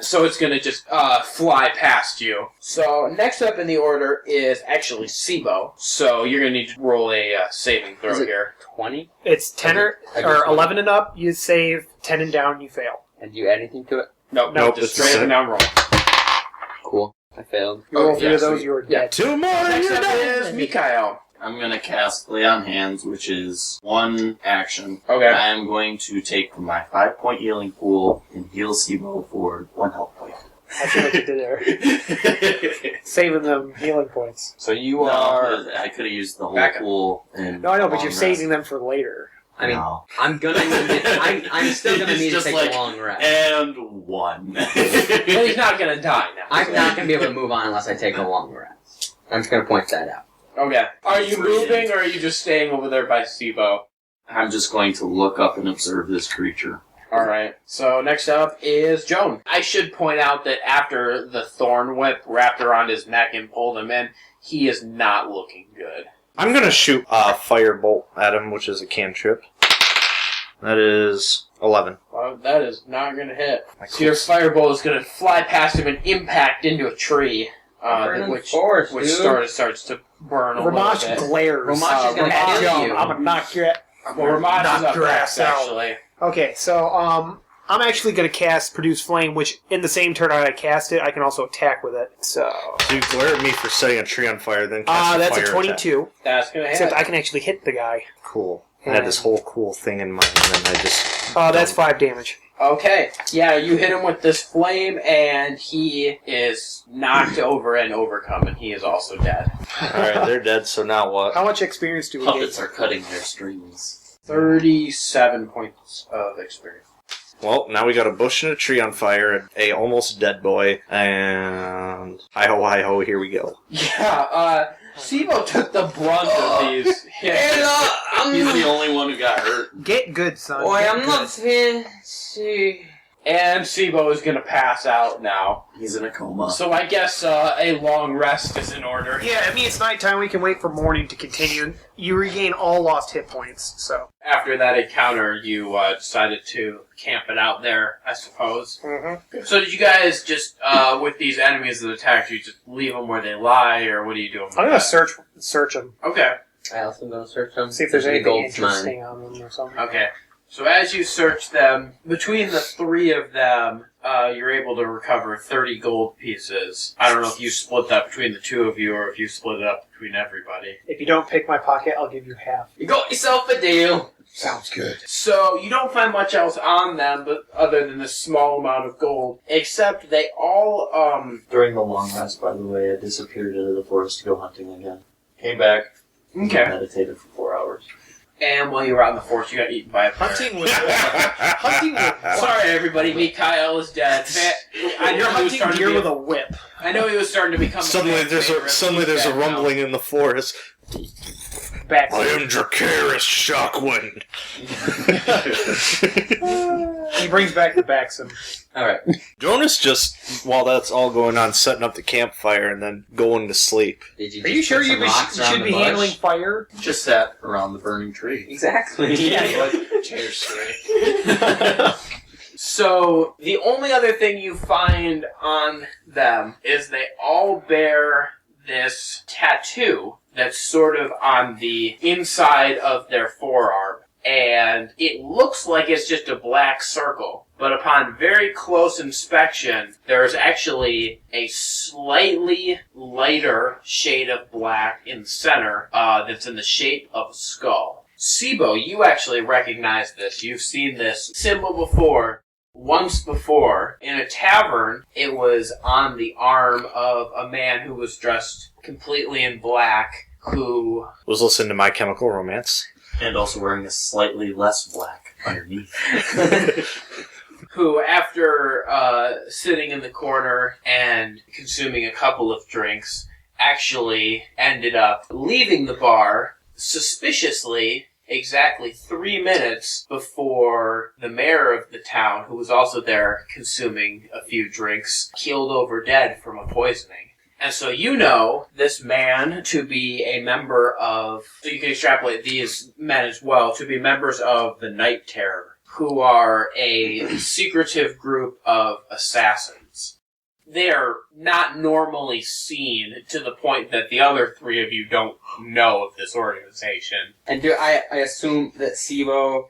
So it's going to just fly past you. So next up in the order is actually Seebo. So you're going to need to roll a saving throw here. 20? It's 10 or 11 and up, you save. 10 and down, you fail. And do you add anything to it? Nope, Nope, just it's straight up and down roll. Cool. I failed. You roll Oh, 3 yeah, of those, sweet. you're dead. 2 more, Next you're up dead! is Mikael. I'm going to cast Lay on Hands, which is 1 action. Okay. I am going to take from my 5-point healing pool and heal Seebo for 1 health point. I see what you did there. Saving them healing points. So you are... I could have used the whole Back up. pool. And No, I know, but you're saving them for later. I mean, No. I'm gonna need it. I'm still gonna It's need to just take like, a long rest. And 1. Well, he's not going to die now. I'm not gonna be able to move on unless I take a long rest. I'm just gonna point that out. Okay. Are you moving, or are you just staying over there by Seebo? I'm just going to look up and observe this creature. Alright, so next up is Joan. I should point out that after the thorn whip wrapped around his neck and pulled him in, he is not looking good. I'm gonna shoot a firebolt at him, which is a cantrip. That is 11. Well, that is not going to hit. So your firebolt is going to fly past him and impact into a tree, which starts to burn a little Rhomash bit. glares. Rhomash is gonna Rhomash, kill you. I'm gonna knock your... Well, Rhomash is knock up your next, ass out. actually. Okay, so, I'm actually gonna cast Produce Flame, which, in the same turn I cast it, I can also attack with it, so... So you glare at me for setting a tree on fire, then cast that's fire a 22, That's going to hit. except I can actually hit the guy. attack. Cool. I had this whole cool thing in mind, and then I just... That's 5 damage. Okay. Yeah, you hit him with this flame, and he is knocked over and overcome, and he is also dead. Alright, they're dead, so now what? How much experience do we Puppets get? are cutting their strings. 37 points of experience. Well, now we got a bush and a tree on fire, a almost dead boy, and... Hi-ho, here we go. Yeah, Seebo took the brunt of these hits. He's the only one who got hurt. Get good, son. Boy, Get I'm good. not fancy. And Seebo is going to pass out now. He's in a coma. So I guess a long rest is in order. Yeah, I mean, it's nighttime. We can wait for morning to continue. You regain all lost hit points, so... After that encounter, you decided to camp it out there, I suppose. Mm-hmm. So did you guys just, with these enemies that attacked you, just leave them where they lie, or what are you doing with I'm gonna that? search them. Okay. I also gonna search them. See if there's Any anything gold's interesting on them or something. Okay. So as you search them, between the 3 of them, you're able to recover 30 gold pieces. I don't know if you split that between the 2 of you or if you split it up between everybody. If you don't pick my pocket, I'll give you half. You got yourself a deal. Sounds good. So you don't find much else on them, but other than this small amount of gold, except they all During the long rest, by the way, I disappeared into the forest to go hunting again. Came back, okay. meditated for 4 hours. And while you were out in the forest, you got eaten by a bear. Hunting with Sorry, everybody. Mikael is dead. I You're know he was hunting starting deer to be with a whip. I know he was starting to become. Suddenly there's a rumbling in the forest. Back. I am Dracarys Shockwind. He brings back the Baxum. Alright. Jonas just, while that's all going on, setting up the campfire and then going to sleep. Did you Are you just sure put you some rocks around should the be bush? handling fire? Just sat around the burning tree. Exactly. Chairs straight. So the only other thing you find on them is they all bear this tattoo that's sort of on the inside of their forearm. And it looks like it's just a black circle. But upon very close inspection, there's actually a slightly lighter shade of black in the center that's in the shape of a skull. Seebo, you actually recognize this. You've seen this symbol before. once before in a tavern. It was on the arm of a man who was dressed completely in black, who Was listening to My Chemical Romance. And also wearing a slightly less black underneath. who, after sitting in the corner and consuming a couple of drinks, actually ended up leaving the bar suspiciously exactly 3 minutes before the mayor of the town, who was also there consuming a few drinks, keeled over dead from a poisoning. And so you know this man to be a member of, so you can extrapolate these men as well, to be members of the Night Terror, who are a secretive group of assassins. They are not normally seen to the point that the other three of you don't know of this organization. And do I assume that Seebo...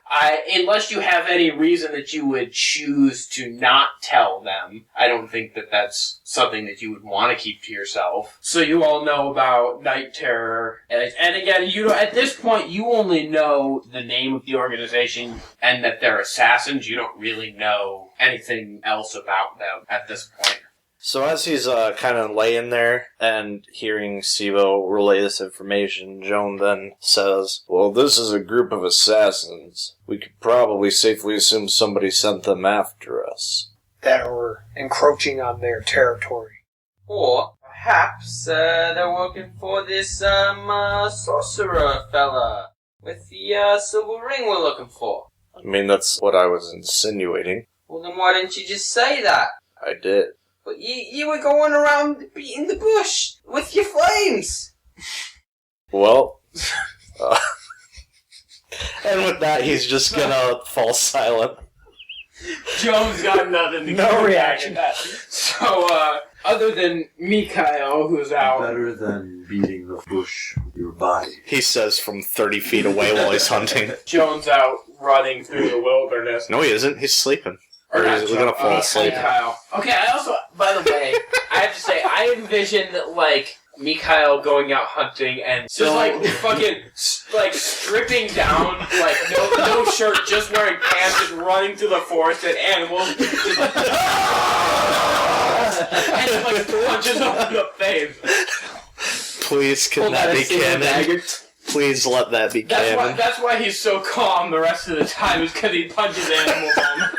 Unless you have any reason that you would choose to not tell them, I don't think that that's something that you would want to keep to yourself. So you all know about Night Terror. And again, at this point, you only know the name of the organization and that they're assassins. You don't really know anything else about them at this point. So as he's kind of laying there and hearing Seebo relay this information, Joan then says, "Well, this is a group of assassins. We could probably safely assume somebody sent them after us." That were encroaching on their territory. Or perhaps they're working for this sorcerer fella with the silver ring we're looking for. I mean, that's what I was insinuating. Well, then why didn't you just say that? I did. But you were going around beating the bush with your flames. Well, and with that, he's just gonna fall silent. Joe's got nothing to No reaction. At that. So, other than Mikhail, who's out... Better than beating the bush with your body. He says from 30 feet away while he's hunting. Joan's out running through the wilderness. No, he isn't. He's sleeping. Or Or not he's Joan, gonna fall asleep. Mikhail. Okay, I also, by the way, I have to say, I envision, like, Mikhail going out hunting and just, like, fucking, like, stripping down, like, no shirt, just wearing pants, just running through the forest and animals, just, and just, like, punches over the face. Please, can that be canon? Please let that be canon. That's why he's so calm the rest of the time, is because he punches animals on them.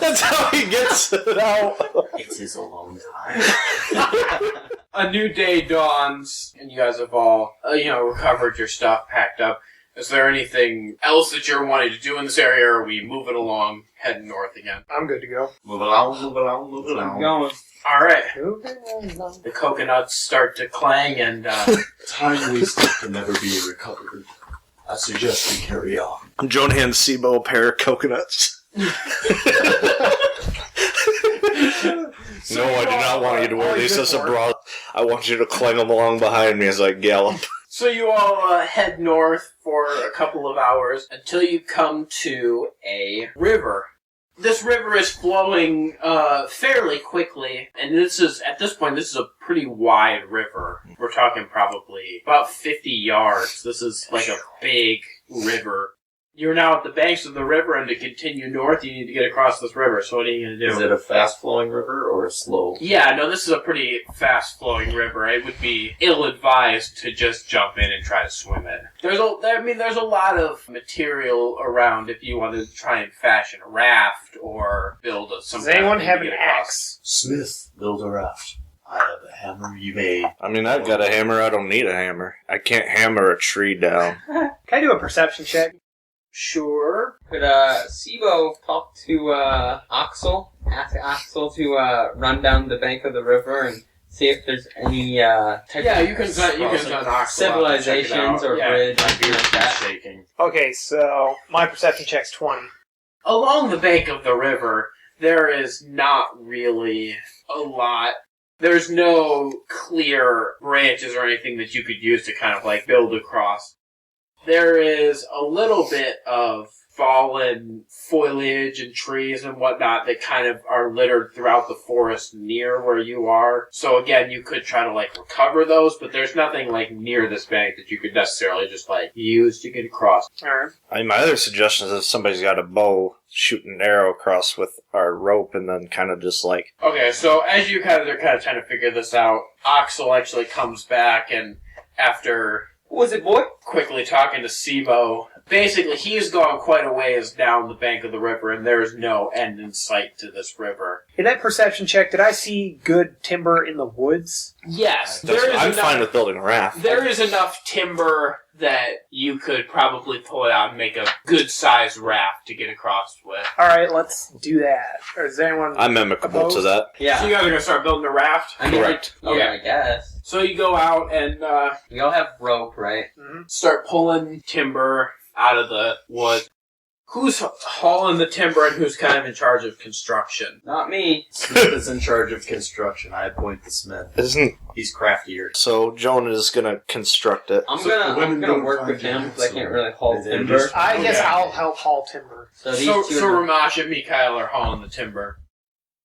That's how he gets it out. It is a long time. A new day dawns, and you guys have all, recovered your stuff, packed up. Is there anything else that you're wanting to do in this area, or are we moving along, heading north again? I'm good to go. Move along, move along, move I'm along. going. Alright. The coconuts start to clang, and, Time wasted can never be recovered. I suggest we carry on. Joan hands Seebo a pair of coconuts. No, I do not want you to wear these as a bra. I want you to clang them along behind me as I gallop. So you all head north for a couple of hours until you come to a river. This river is flowing fairly quickly, and at this point, this is a pretty wide river. We're talking probably about 50 yards. This is like a big river. You're now at the banks of the river, and to continue north, you need to get across this river. So what are you going to do? Is it a fast-flowing river or a slow? Yeah, no, this is a pretty fast-flowing river. It would be ill-advised to just jump in and try to swim it. There's a lot of material around if you wanted to try and fashion a raft or build some. Does anyone kind of have thing an to get across. axe? Smith, build a raft. I have a hammer you may. I mean, I've got a hammer. I don't need a hammer. I can't hammer a tree down. Can I do a perception check? Sure. Could Seebo talk to Axel? Ask Axel to run down the bank of the river and see if there's any type Yeah, of you can send Axel out to check it civilizations out. or Yeah. bridge, My anything beard's like that. shaking. Okay, so my perception check's 20. Along the bank of the river, there is not really a lot. There's no clear branches or anything that you could use to kind of like build across. There is a little bit of fallen foliage and trees and whatnot that kind of are littered throughout the forest near where you are. So again, you could try to like recover those, but there's nothing like near this bank that you could necessarily just like use to get across. Alright. I mean, my other suggestion is if somebody's got a bow, shoot an arrow across with our rope and then kind of just like... Okay, so as they're kind of trying to figure this out, Oxel actually comes back and after... What was it, boy? Quickly talking to Seebo. Basically, he's gone quite a ways down the bank of the river, and there is no end in sight to this river. In that perception check, did I see good timber in the woods? Yes, I'm fine with building a raft. There is enough timber that you could probably pull it out and make a good-sized raft to get across with. Alright, let's do that. Or is anyone I'm amicable opposed? to that. Yeah. So you guys are going to start building a raft? I mean, Correct. I guess. So you go out and We all have rope, right? start pulling timber out of the wood. Who's hauling the timber and who's kind of in charge of construction? Not me. Smith is in charge of construction. I appoint the smith. Isn't... He's craftier. So Joan is going to construct it. I'm So the gonna women don't work find with him out, because I can't so really haul they timber. just- I guess Okay. I'll help haul timber. So these So two are Rhomash and Mikhail are hauling the timber.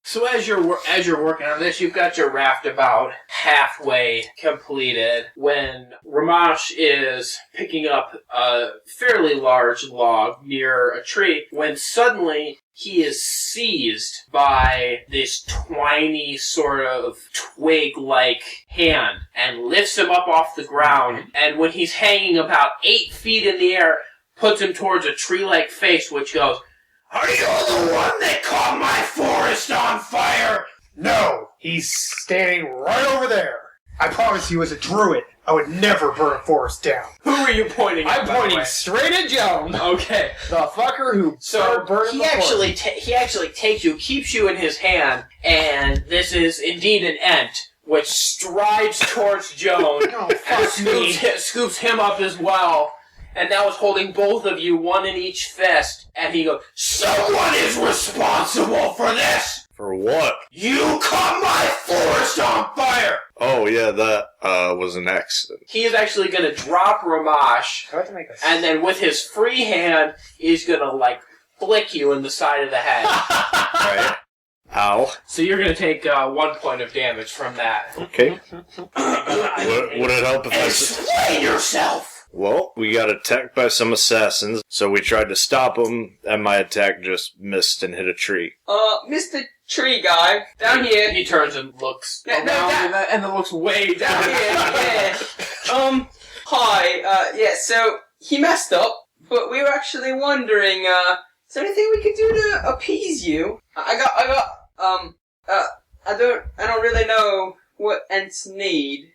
So as you're working on this, you've got your raft about halfway completed when Rhomash is picking up a fairly large log near a tree when suddenly he is seized by this twiny sort of twig-like hand and lifts him up off the ground, and when he's hanging about 8 feet in the air, puts him towards a tree-like face which goes, "Are you the one that caught my forest on fire?" No! He's standing right over there! I promise you as a druid, I would never burn a forest down. Who are you pointing at? I'm by the pointing way? straight at Joan, Okay. the fucker who So started burning he the actually forest. he actually takes you, keeps you in his hand, and this is indeed an ent, which strides towards Joan Oh, and fuck me. scoops him up as well. And now is holding both of you, one in each fist, and he goes, "Someone is responsible for this! For what? You caught my forest on fire!" Oh, yeah, that was an accident. He is actually going to drop Rhomash, I have to make a... and then with his free hand, he's going to, like, flick you in the side of the head. Right? Ow. So you're going to take 1 point of damage from that. Okay. Would it help if I... Explain yourself! Well, we got attacked by some assassins, so we tried to stop them, and my attack just missed and hit a tree. Mr. Tree Guy, down here. He turns and looks No, no, around, that- and then looks way Down down. here, yeah. Hi, yeah, so he messed up, but we were actually wondering, is there anything we could do to appease you? I don't really know what ents need.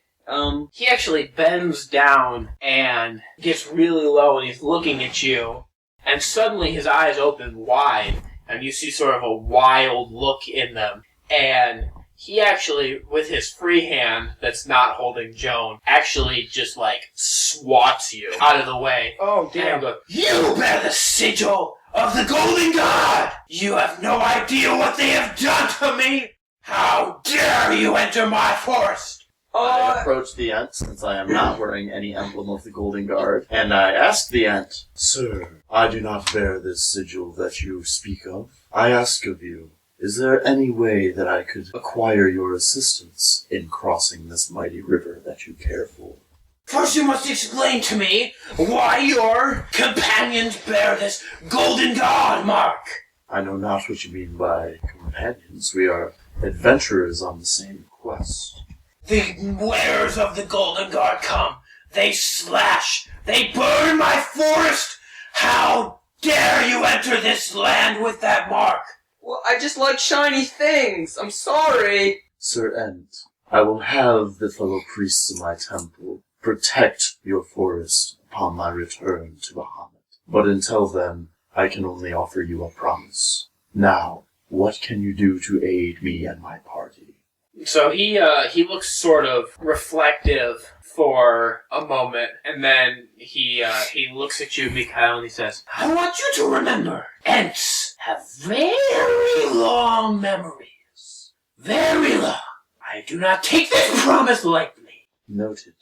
He actually bends down and gets really low, and he's looking at you, and suddenly his eyes open wide, and you see sort of a wild look in them, and he actually, with his free hand that's not holding Joan, actually just, like, swats you out of the way. Oh, And damn. goes, "You bear the sigil of the Golden God! You have no idea what they have done to me! How dare you enter my forest!" I approach the Ent, since I am not wearing any emblem of the Golden Guard, and I ask the Ent, Sir, I do not bear this sigil that you speak of. I ask of you, is there any way that I could acquire your assistance in crossing this mighty river that you care for? First you must explain to me why your companions bear this Golden God mark. I know not what you mean by companions. We are adventurers on the same quest. The wearers of the Golden Guard come. They slash. They burn my forest. How dare you enter this land with that mark? Well, I just like shiny things. I'm sorry. Sir Ent, I will have the fellow priests of my temple protect your forest upon my return to Bahamut. But until then, I can only offer you a promise. Now, what can you do to aid me and my party? So he looks sort of reflective for a moment, and then he looks at you, Mikhail, and he says, "I want you to remember, Ents have very long memories. Very long. I do not take this promise lightly." Noted.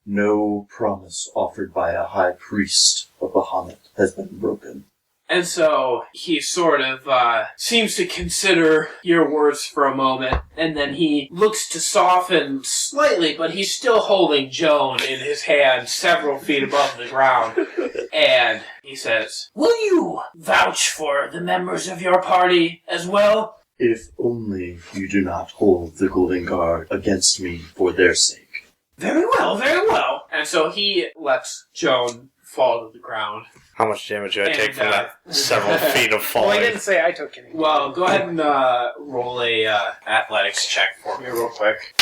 No promise offered by a high priest of Bahamut has been broken. And so he sort of seems to consider your words for a moment, and then he looks to soften slightly, but he's still holding Joan in his hand several feet above the ground. And he says, "Will you vouch for the members of your party as well?" If only you do not hold the Golden Guard against me for their sake. Very well, very well. And so he lets Joan fall to the ground. How much damage do I take from And, that several feet of Well, I falling? didn't say I took any. Well, go ahead and roll a athletics check for me real quick.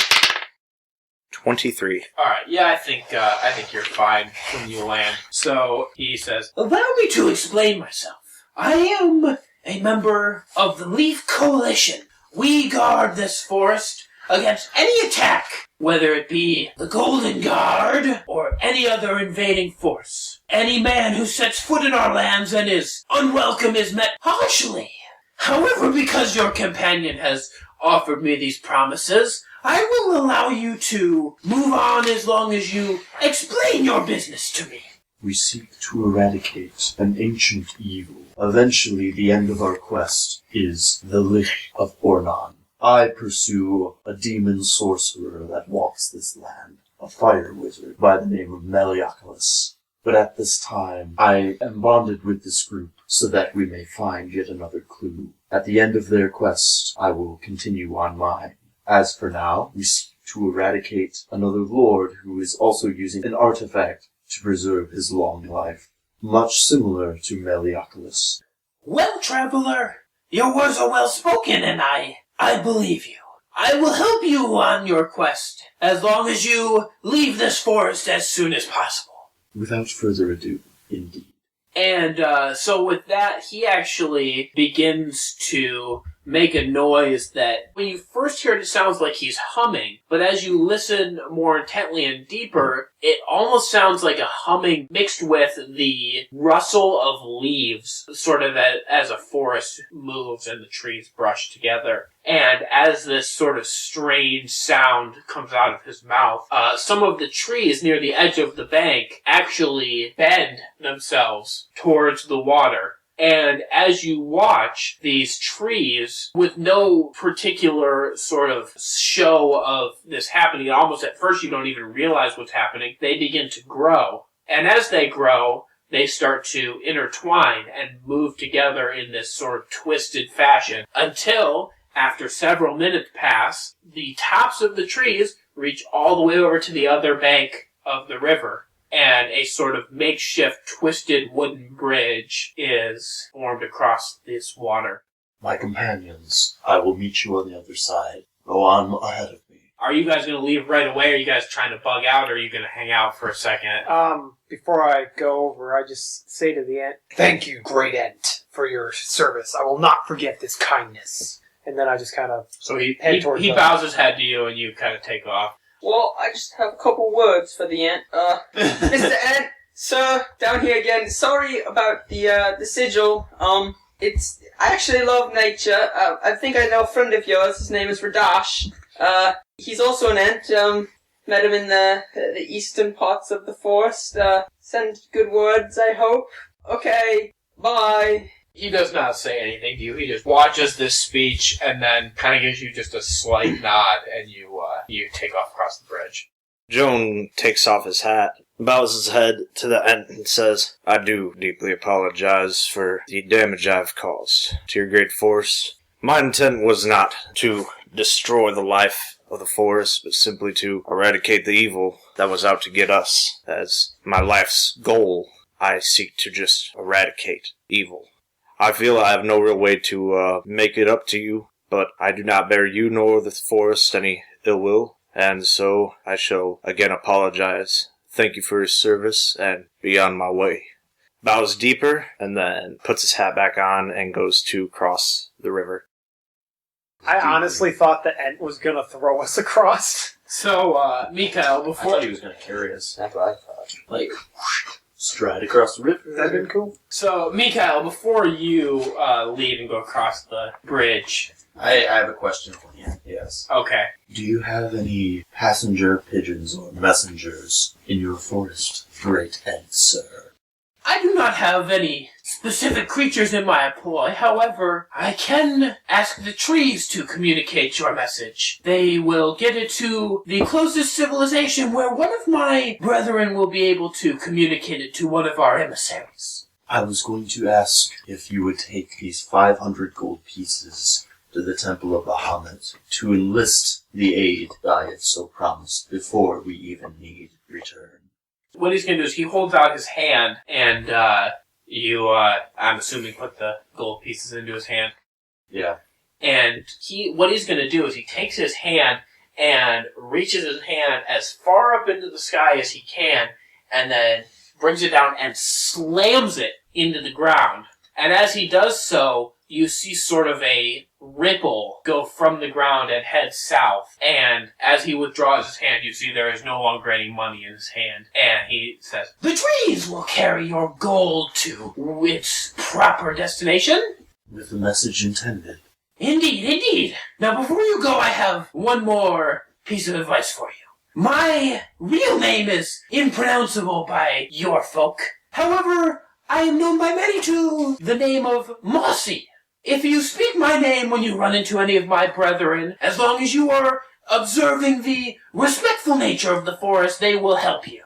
23. Alright, yeah, I think you're fine when you land. So he says, "Allow me to explain myself. I am a member of the Leaf Coalition. We guard this forest against any attack, whether it be the Golden Guard or any other invading force. Any man who sets foot in our lands and is unwelcome is met harshly. However, because your companion has offered me these promises, I will allow you to move on as long as you explain your business to me." We seek to eradicate an ancient evil. Eventually, the end of our quest is the Return of Ornon. I pursue a demon sorcerer that walks this land, a fire wizard by the name of Melioculus. But at this time, I am bonded with this group so that we may find yet another clue. At the end of their quest, I will continue on mine. As for now, we seek to eradicate another lord who is also using an artifact to preserve his long life, much similar to Melioculus. "Well, traveler, your words are well spoken, and I believe you. I will help you on your quest, as long as you leave this forest as soon as possible." Without further ado, indeed. And so with that, he actually begins to make a noise that, when you first hear it, it sounds like he's humming. But as you listen more intently and deeper, it almost sounds like a humming mixed with the rustle of leaves, sort of as a forest moves and the trees brush together. And as this sort of strange sound comes out of his mouth, some of the trees near the edge of the bank actually bend themselves towards the water. And as you watch these trees, with no particular sort of show of this happening, almost at first you don't even realize what's happening, they begin to grow. And as they grow, they start to intertwine and move together in this sort of twisted fashion until, after several minutes pass, the tops of the trees reach all the way over to the other bank of the river. And a sort of makeshift twisted wooden bridge is formed across this water. My companions, I will meet you on the other side. Go on ahead of me. Are you guys going to leave right away? Are you guys trying to bug out, or are you going to hang out for a second? Before I go over, I just say to the ant, "Thank you, great ant, for your service. I will not forget this kindness." And then I just kind of So he towards the- bows his head to you, and you kind of take off. Well, I just have a couple words for the ant. Mr. Ant, sir, down here again. Sorry about the sigil. I actually love nature. I think I know a friend of yours. His name is Rhomash. He's also an ant. Met him in the eastern parts of the forest. Send good words, I hope. Okay, bye. He does not say anything to you. He just watches this speech and then kind of gives you just a slight nod, and you take off across the bridge. Joan takes off his hat, bows his head to the ant, and says, "I do deeply apologize for the damage I've caused to your great forest. My intent was not to destroy the life of the forest, but simply to eradicate the evil that was out to get us. As my life's goal, I seek to just eradicate evil. I feel I have no real way to make it up to you, but I do not bear you nor the forest any ill will, and so I shall again apologize. Thank you for your service, and be on my way." Bows deeper, and then puts his hat back on and goes to cross the river. I honestly thought the ant was going to throw us across. So, Mikael, I before... thought he was going to carry us. That's what I thought. Like, stride across the river. That'd been cool. So, Mikael, before you leave and go across the bridge... I have a question for you. Yes. Okay. Do you have any passenger pigeons or messengers in your forest, great ant, sir? I do not have any specific creatures in my employ. However, I can ask the trees to communicate your message. They will get it to the closest civilization where one of my brethren will be able to communicate it to one of our emissaries. I was going to ask if you would take these 500 gold pieces to the Temple of Bahamut to enlist the aid I have so promised before we even need return. What he's going to do is he holds out his hand, and you, I'm assuming, put the gold pieces into his hand. Yeah. And what he's going to do is he takes his hand and reaches his hand as far up into the sky as he can, and then brings it down and slams it into the ground. And as he does so, you see sort of a ripple go from the ground and head south. And as he withdraws his hand, you see there is no longer any money in his hand. And he says, "The trees will carry your gold to its proper destination." With the message intended. Indeed, indeed. Now before you go, I have one more piece of advice for you. My real name is impronounceable by your folk. However, I am known by many to the name of Mossy. If you speak my name when you run into any of my brethren, as long as you are observing the respectful nature of the forest, they will help you.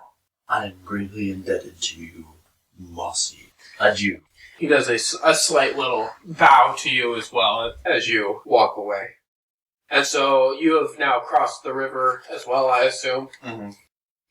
I am greatly indebted to you, Mossy. Adieu. He does a slight little bow to you as well as you walk away. And so you have now crossed the river as well, I assume. Mm-hmm.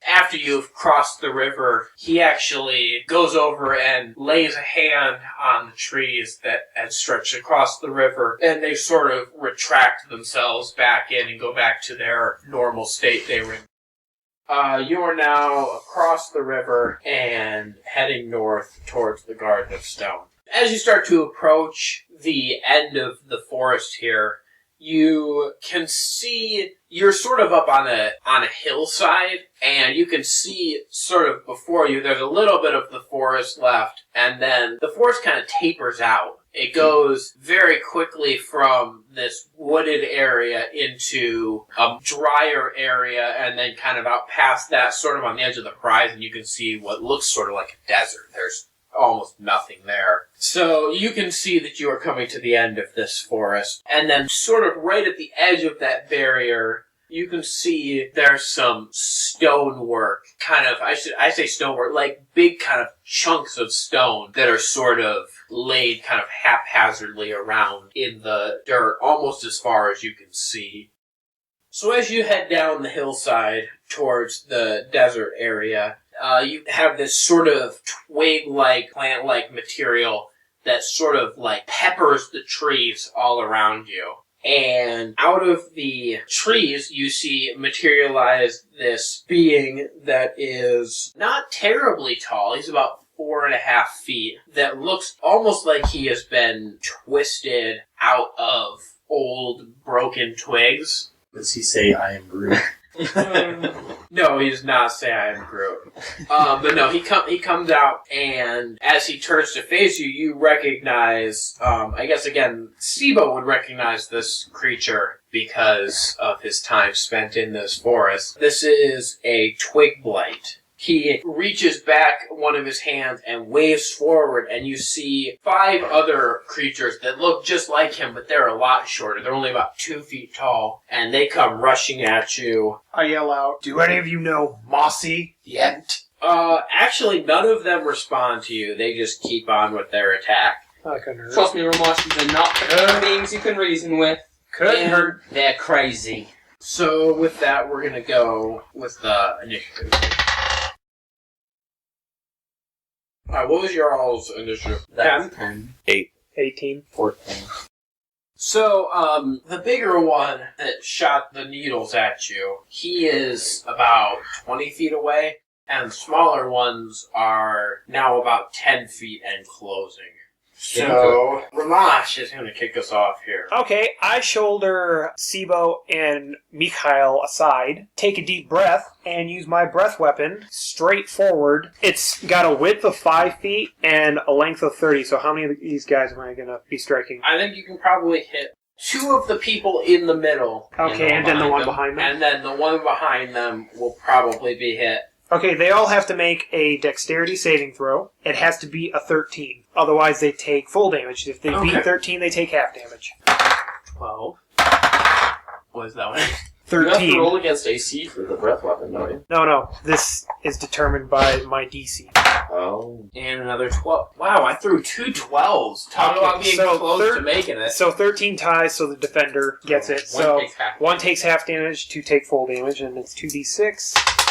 After you've crossed the river, he actually goes over and lays a hand on the trees that had stretched across the river, and they sort of retract themselves back in and go back to their normal state they were in. You are now across the river and heading north towards the Garden of Stone. As you start to approach the end of the forest here, you can see you're sort of up on a hillside, and you can see sort of before you there's a little bit of the forest left, and then the forest kind of tapers out. It goes very quickly from this wooded area into a drier area, and then kind of out past that, sort of on the edge of the horizon, you can see what looks sort of like a desert. There's almost nothing there. So you can see that you are coming to the end of this forest. And then sort of right at the edge of that barrier, you can see there's some stonework, kind of, I say stonework, like big kind of chunks of stone that are sort of laid kind of haphazardly around in the dirt, almost as far as you can see. So as you head down the hillside towards the desert area, you have this sort of twig-like, plant-like material that sort of like peppers the trees all around you. And out of the trees, you see materialize this being that is not terribly tall. He's about 4.5 feet. That looks almost like he has been twisted out of old broken twigs. Does he say I am Groot? No, he does not say I am Groot. But no, he comes out, and as he turns to face you, you recognize, I guess again, Seebo would recognize this creature because of his time spent in this forest. This is a twig blight. He reaches back one of his hands and waves forward, and you see 5 other creatures that look just like him, but they're a lot shorter. They're only about 2 feet tall, and they come rushing at you. I yell out, "Do any of you know Mossy yet?" Actually, none of them respond to you. They just keep on with their attack. Like a nerd. Trust me, Rhomash, they're not beings you can reason with. Couldn't hurt. They're crazy. So with that, we're going to go with the initiative. Alright, what was your all's initiative? 10? 8. 18. 14. So, the bigger one that shot the needles at you, he is about 20 feet away, and smaller ones are now about 10 feet and closing. So, Rhomash is going to kick us off here. Okay, I shoulder Seebo and Mikhail aside, take a deep breath, and use my breath weapon straight forward. It's got a width of 5 feet and a length of 30, so how many of these guys am I going to be striking? I think you can probably hit 2 of the people in the middle. Okay, and then the one behind them? And then the one behind them will probably be hit Okay, they all have to make a dexterity saving throw. It has to be a 13. Otherwise, they take full damage. If they beat 13, they take half damage. 12. What is that one? You have to 13. roll against AC for the breath weapon, don't you? No. This is determined by my DC. Oh. And another 12. Wow, I threw 2 12s. Talk about being close to making it. So 13 ties, so the defender gets it. So one takes half damage, 2 take full damage, and it's 2d6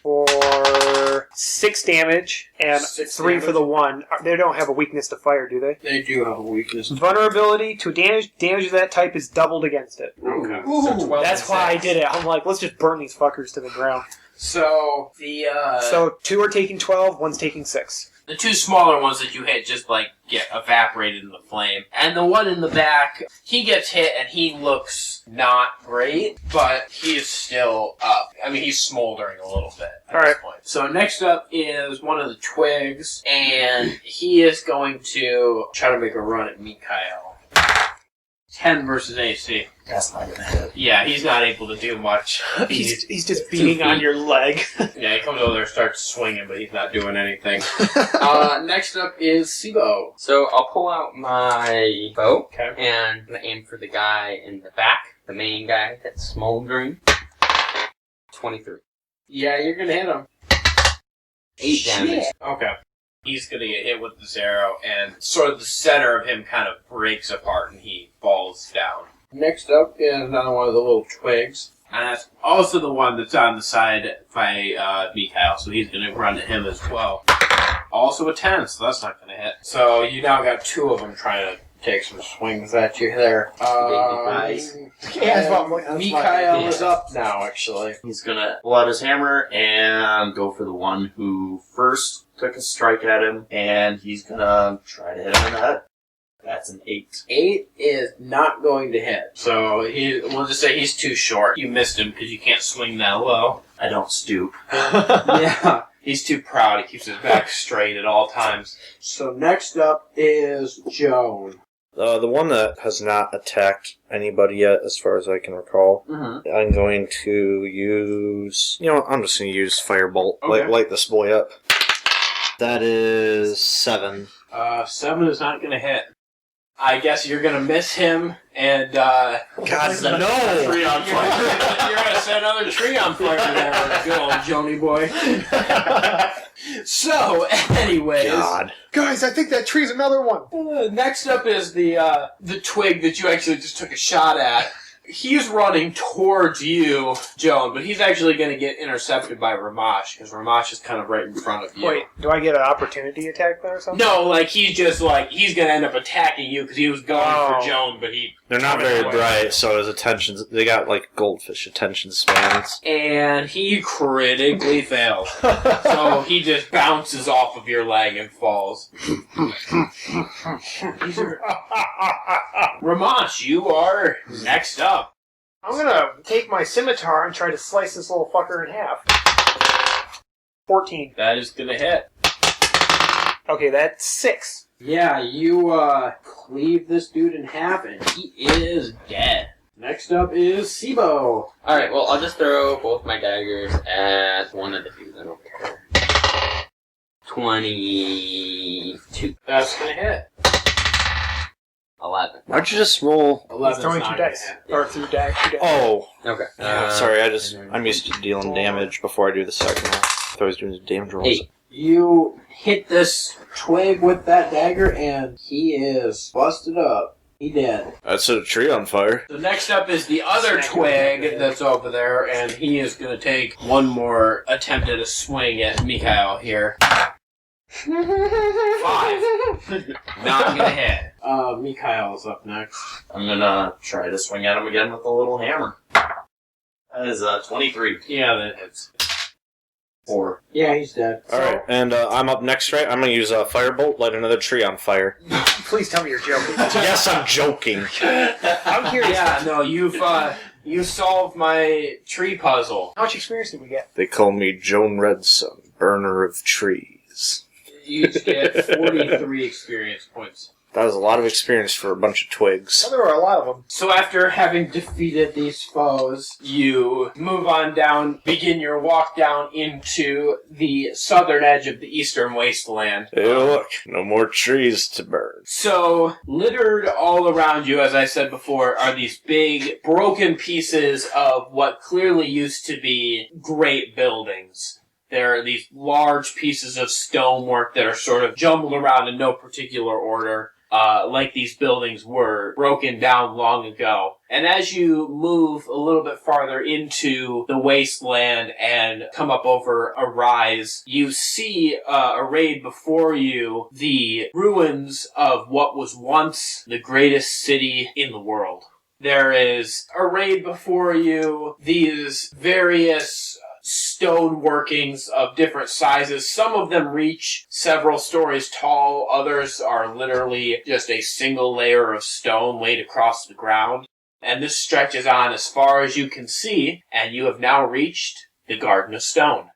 for 6 damage, and 3 for the 1. They don't have a weakness to fire, do they? They do have a weakness. Vulnerability to damage of that type is doubled against it. Okay. Ooh, So 12 that's why I did it. I'm like, let's just burn these fuckers to the ground. So the So 2 are taking 12, 1's taking 6. the 2 smaller ones that you hit just like get evaporated in the flame, and the one in the back, he gets hit and he looks not great, but he is still up. I mean, he's smoldering a little bit at this point. So next up is one of the twigs, and he is going to try to make a run at Mikhail. 10 versus AC. That's not gonna hit. Yeah, he's not able to do much. He's just beating on your leg. Yeah, he comes over there and starts swinging, but he's not doing anything. Next up is Seebo. So I'll pull out my bow Okay. and I'm gonna aim for the guy in the back, the main guy that's smoldering. 23. Yeah, you're gonna hit him. 8 damage. Okay. He's gonna get hit with this arrow, and sort of the center of him kind of breaks apart, and he falls down. Next up is another one of the little twigs, and that's also the one that's on the side by Mikhail, so he's gonna run to him as well. Also a 10, so that's not gonna hit. So you now got 2 of them trying to take some swings at you there. Mikhail is up now, actually. He's gonna pull out his hammer and go for the one who first took a strike at him, and he's gonna try to hit him in the head. That's an 8. 8 is not going to hit. So we'll just say he's too short. You missed him because you can't swing that low. I don't stoop. Yeah. He's too proud. He keeps his back straight at all times. So next up is Joan. The one that has not attacked anybody yet, as far as I can recall. Mm-hmm. I'm going to use... I'm just going to use Firebolt. Okay. Light this boy up. That is 7. 7 is not going to hit. I guess you're going to miss him, and, God, no! Tree on fire. You're going to set another tree on fire there. Good old Joni boy. So, anyways. God. Guys, I think that tree's another one. Next up is the twig that you actually just took a shot at. He's running towards you, Joan, but he's actually going to get intercepted by Rhomash, because Rhomash is kind of right in front of you. Wait, do I get an opportunity attack there or something? No, he's just he's going to end up attacking you because he was going for Joan, but he... They're not very bright, so his attentions... They got, goldfish attention spans. And he critically fails. So he just bounces off of your leg and falls. Rhomash, you are next up. I'm gonna take my scimitar and try to slice this little fucker in half. 14. That is going to hit. Okay, that's 6. Yeah, you cleave this dude in half, and he is dead. Next up is Seebo. Alright, well, I'll just throw both my daggers at one of the dudes. I don't care. 22. That's going to hit. 11. Why'd you just roll... 11 He's throwing 2 dice. Or through dash. 2 dice. Oh! Okay. Sorry, I'm used to dealing damage before I do the second one. I thought I was doing the damage rolls. 8. You hit this twig with that dagger, and he is busted up. He dead. That set a tree on fire. So next up is the other twig that's over there, and he is going to take one more attempt at a swing at Mikhail here. 5. Not going to hit. Mikhail's up next. I'm gonna try to swing at him again with a little hammer. That is 23. Yeah, that hits. 4. Yeah, he's dead. Alright, and I'm up next, right? I'm going to use a Firebolt, light another tree on fire. Please tell me you're joking. Yes, I'm joking. I'm curious. Yeah, no, you solved my tree puzzle. How much experience did we get? They call me Joan Redsun, burner of trees. You each get 43 experience points. That was a lot of experience for a bunch of twigs. There were a lot of them. So after having defeated these foes, you move on down, begin your walk down into the southern edge of the eastern wasteland. Hey, look, no more trees to burn. So, littered all around you, as I said before, are these big, broken pieces of what clearly used to be great buildings. There are these large pieces of stonework that are sort of jumbled around in no particular order. Like these buildings were broken down long ago. And as you move a little bit farther into the wasteland and come up over a rise, you see arrayed before you the ruins of what was once the greatest city in the world. There is arrayed before you these various stone workings of different sizes. Some of them reach several stories tall. Others are literally just a single layer of stone laid across the ground. And this stretches on as far as you can see, and you have now reached the Garden of Stone.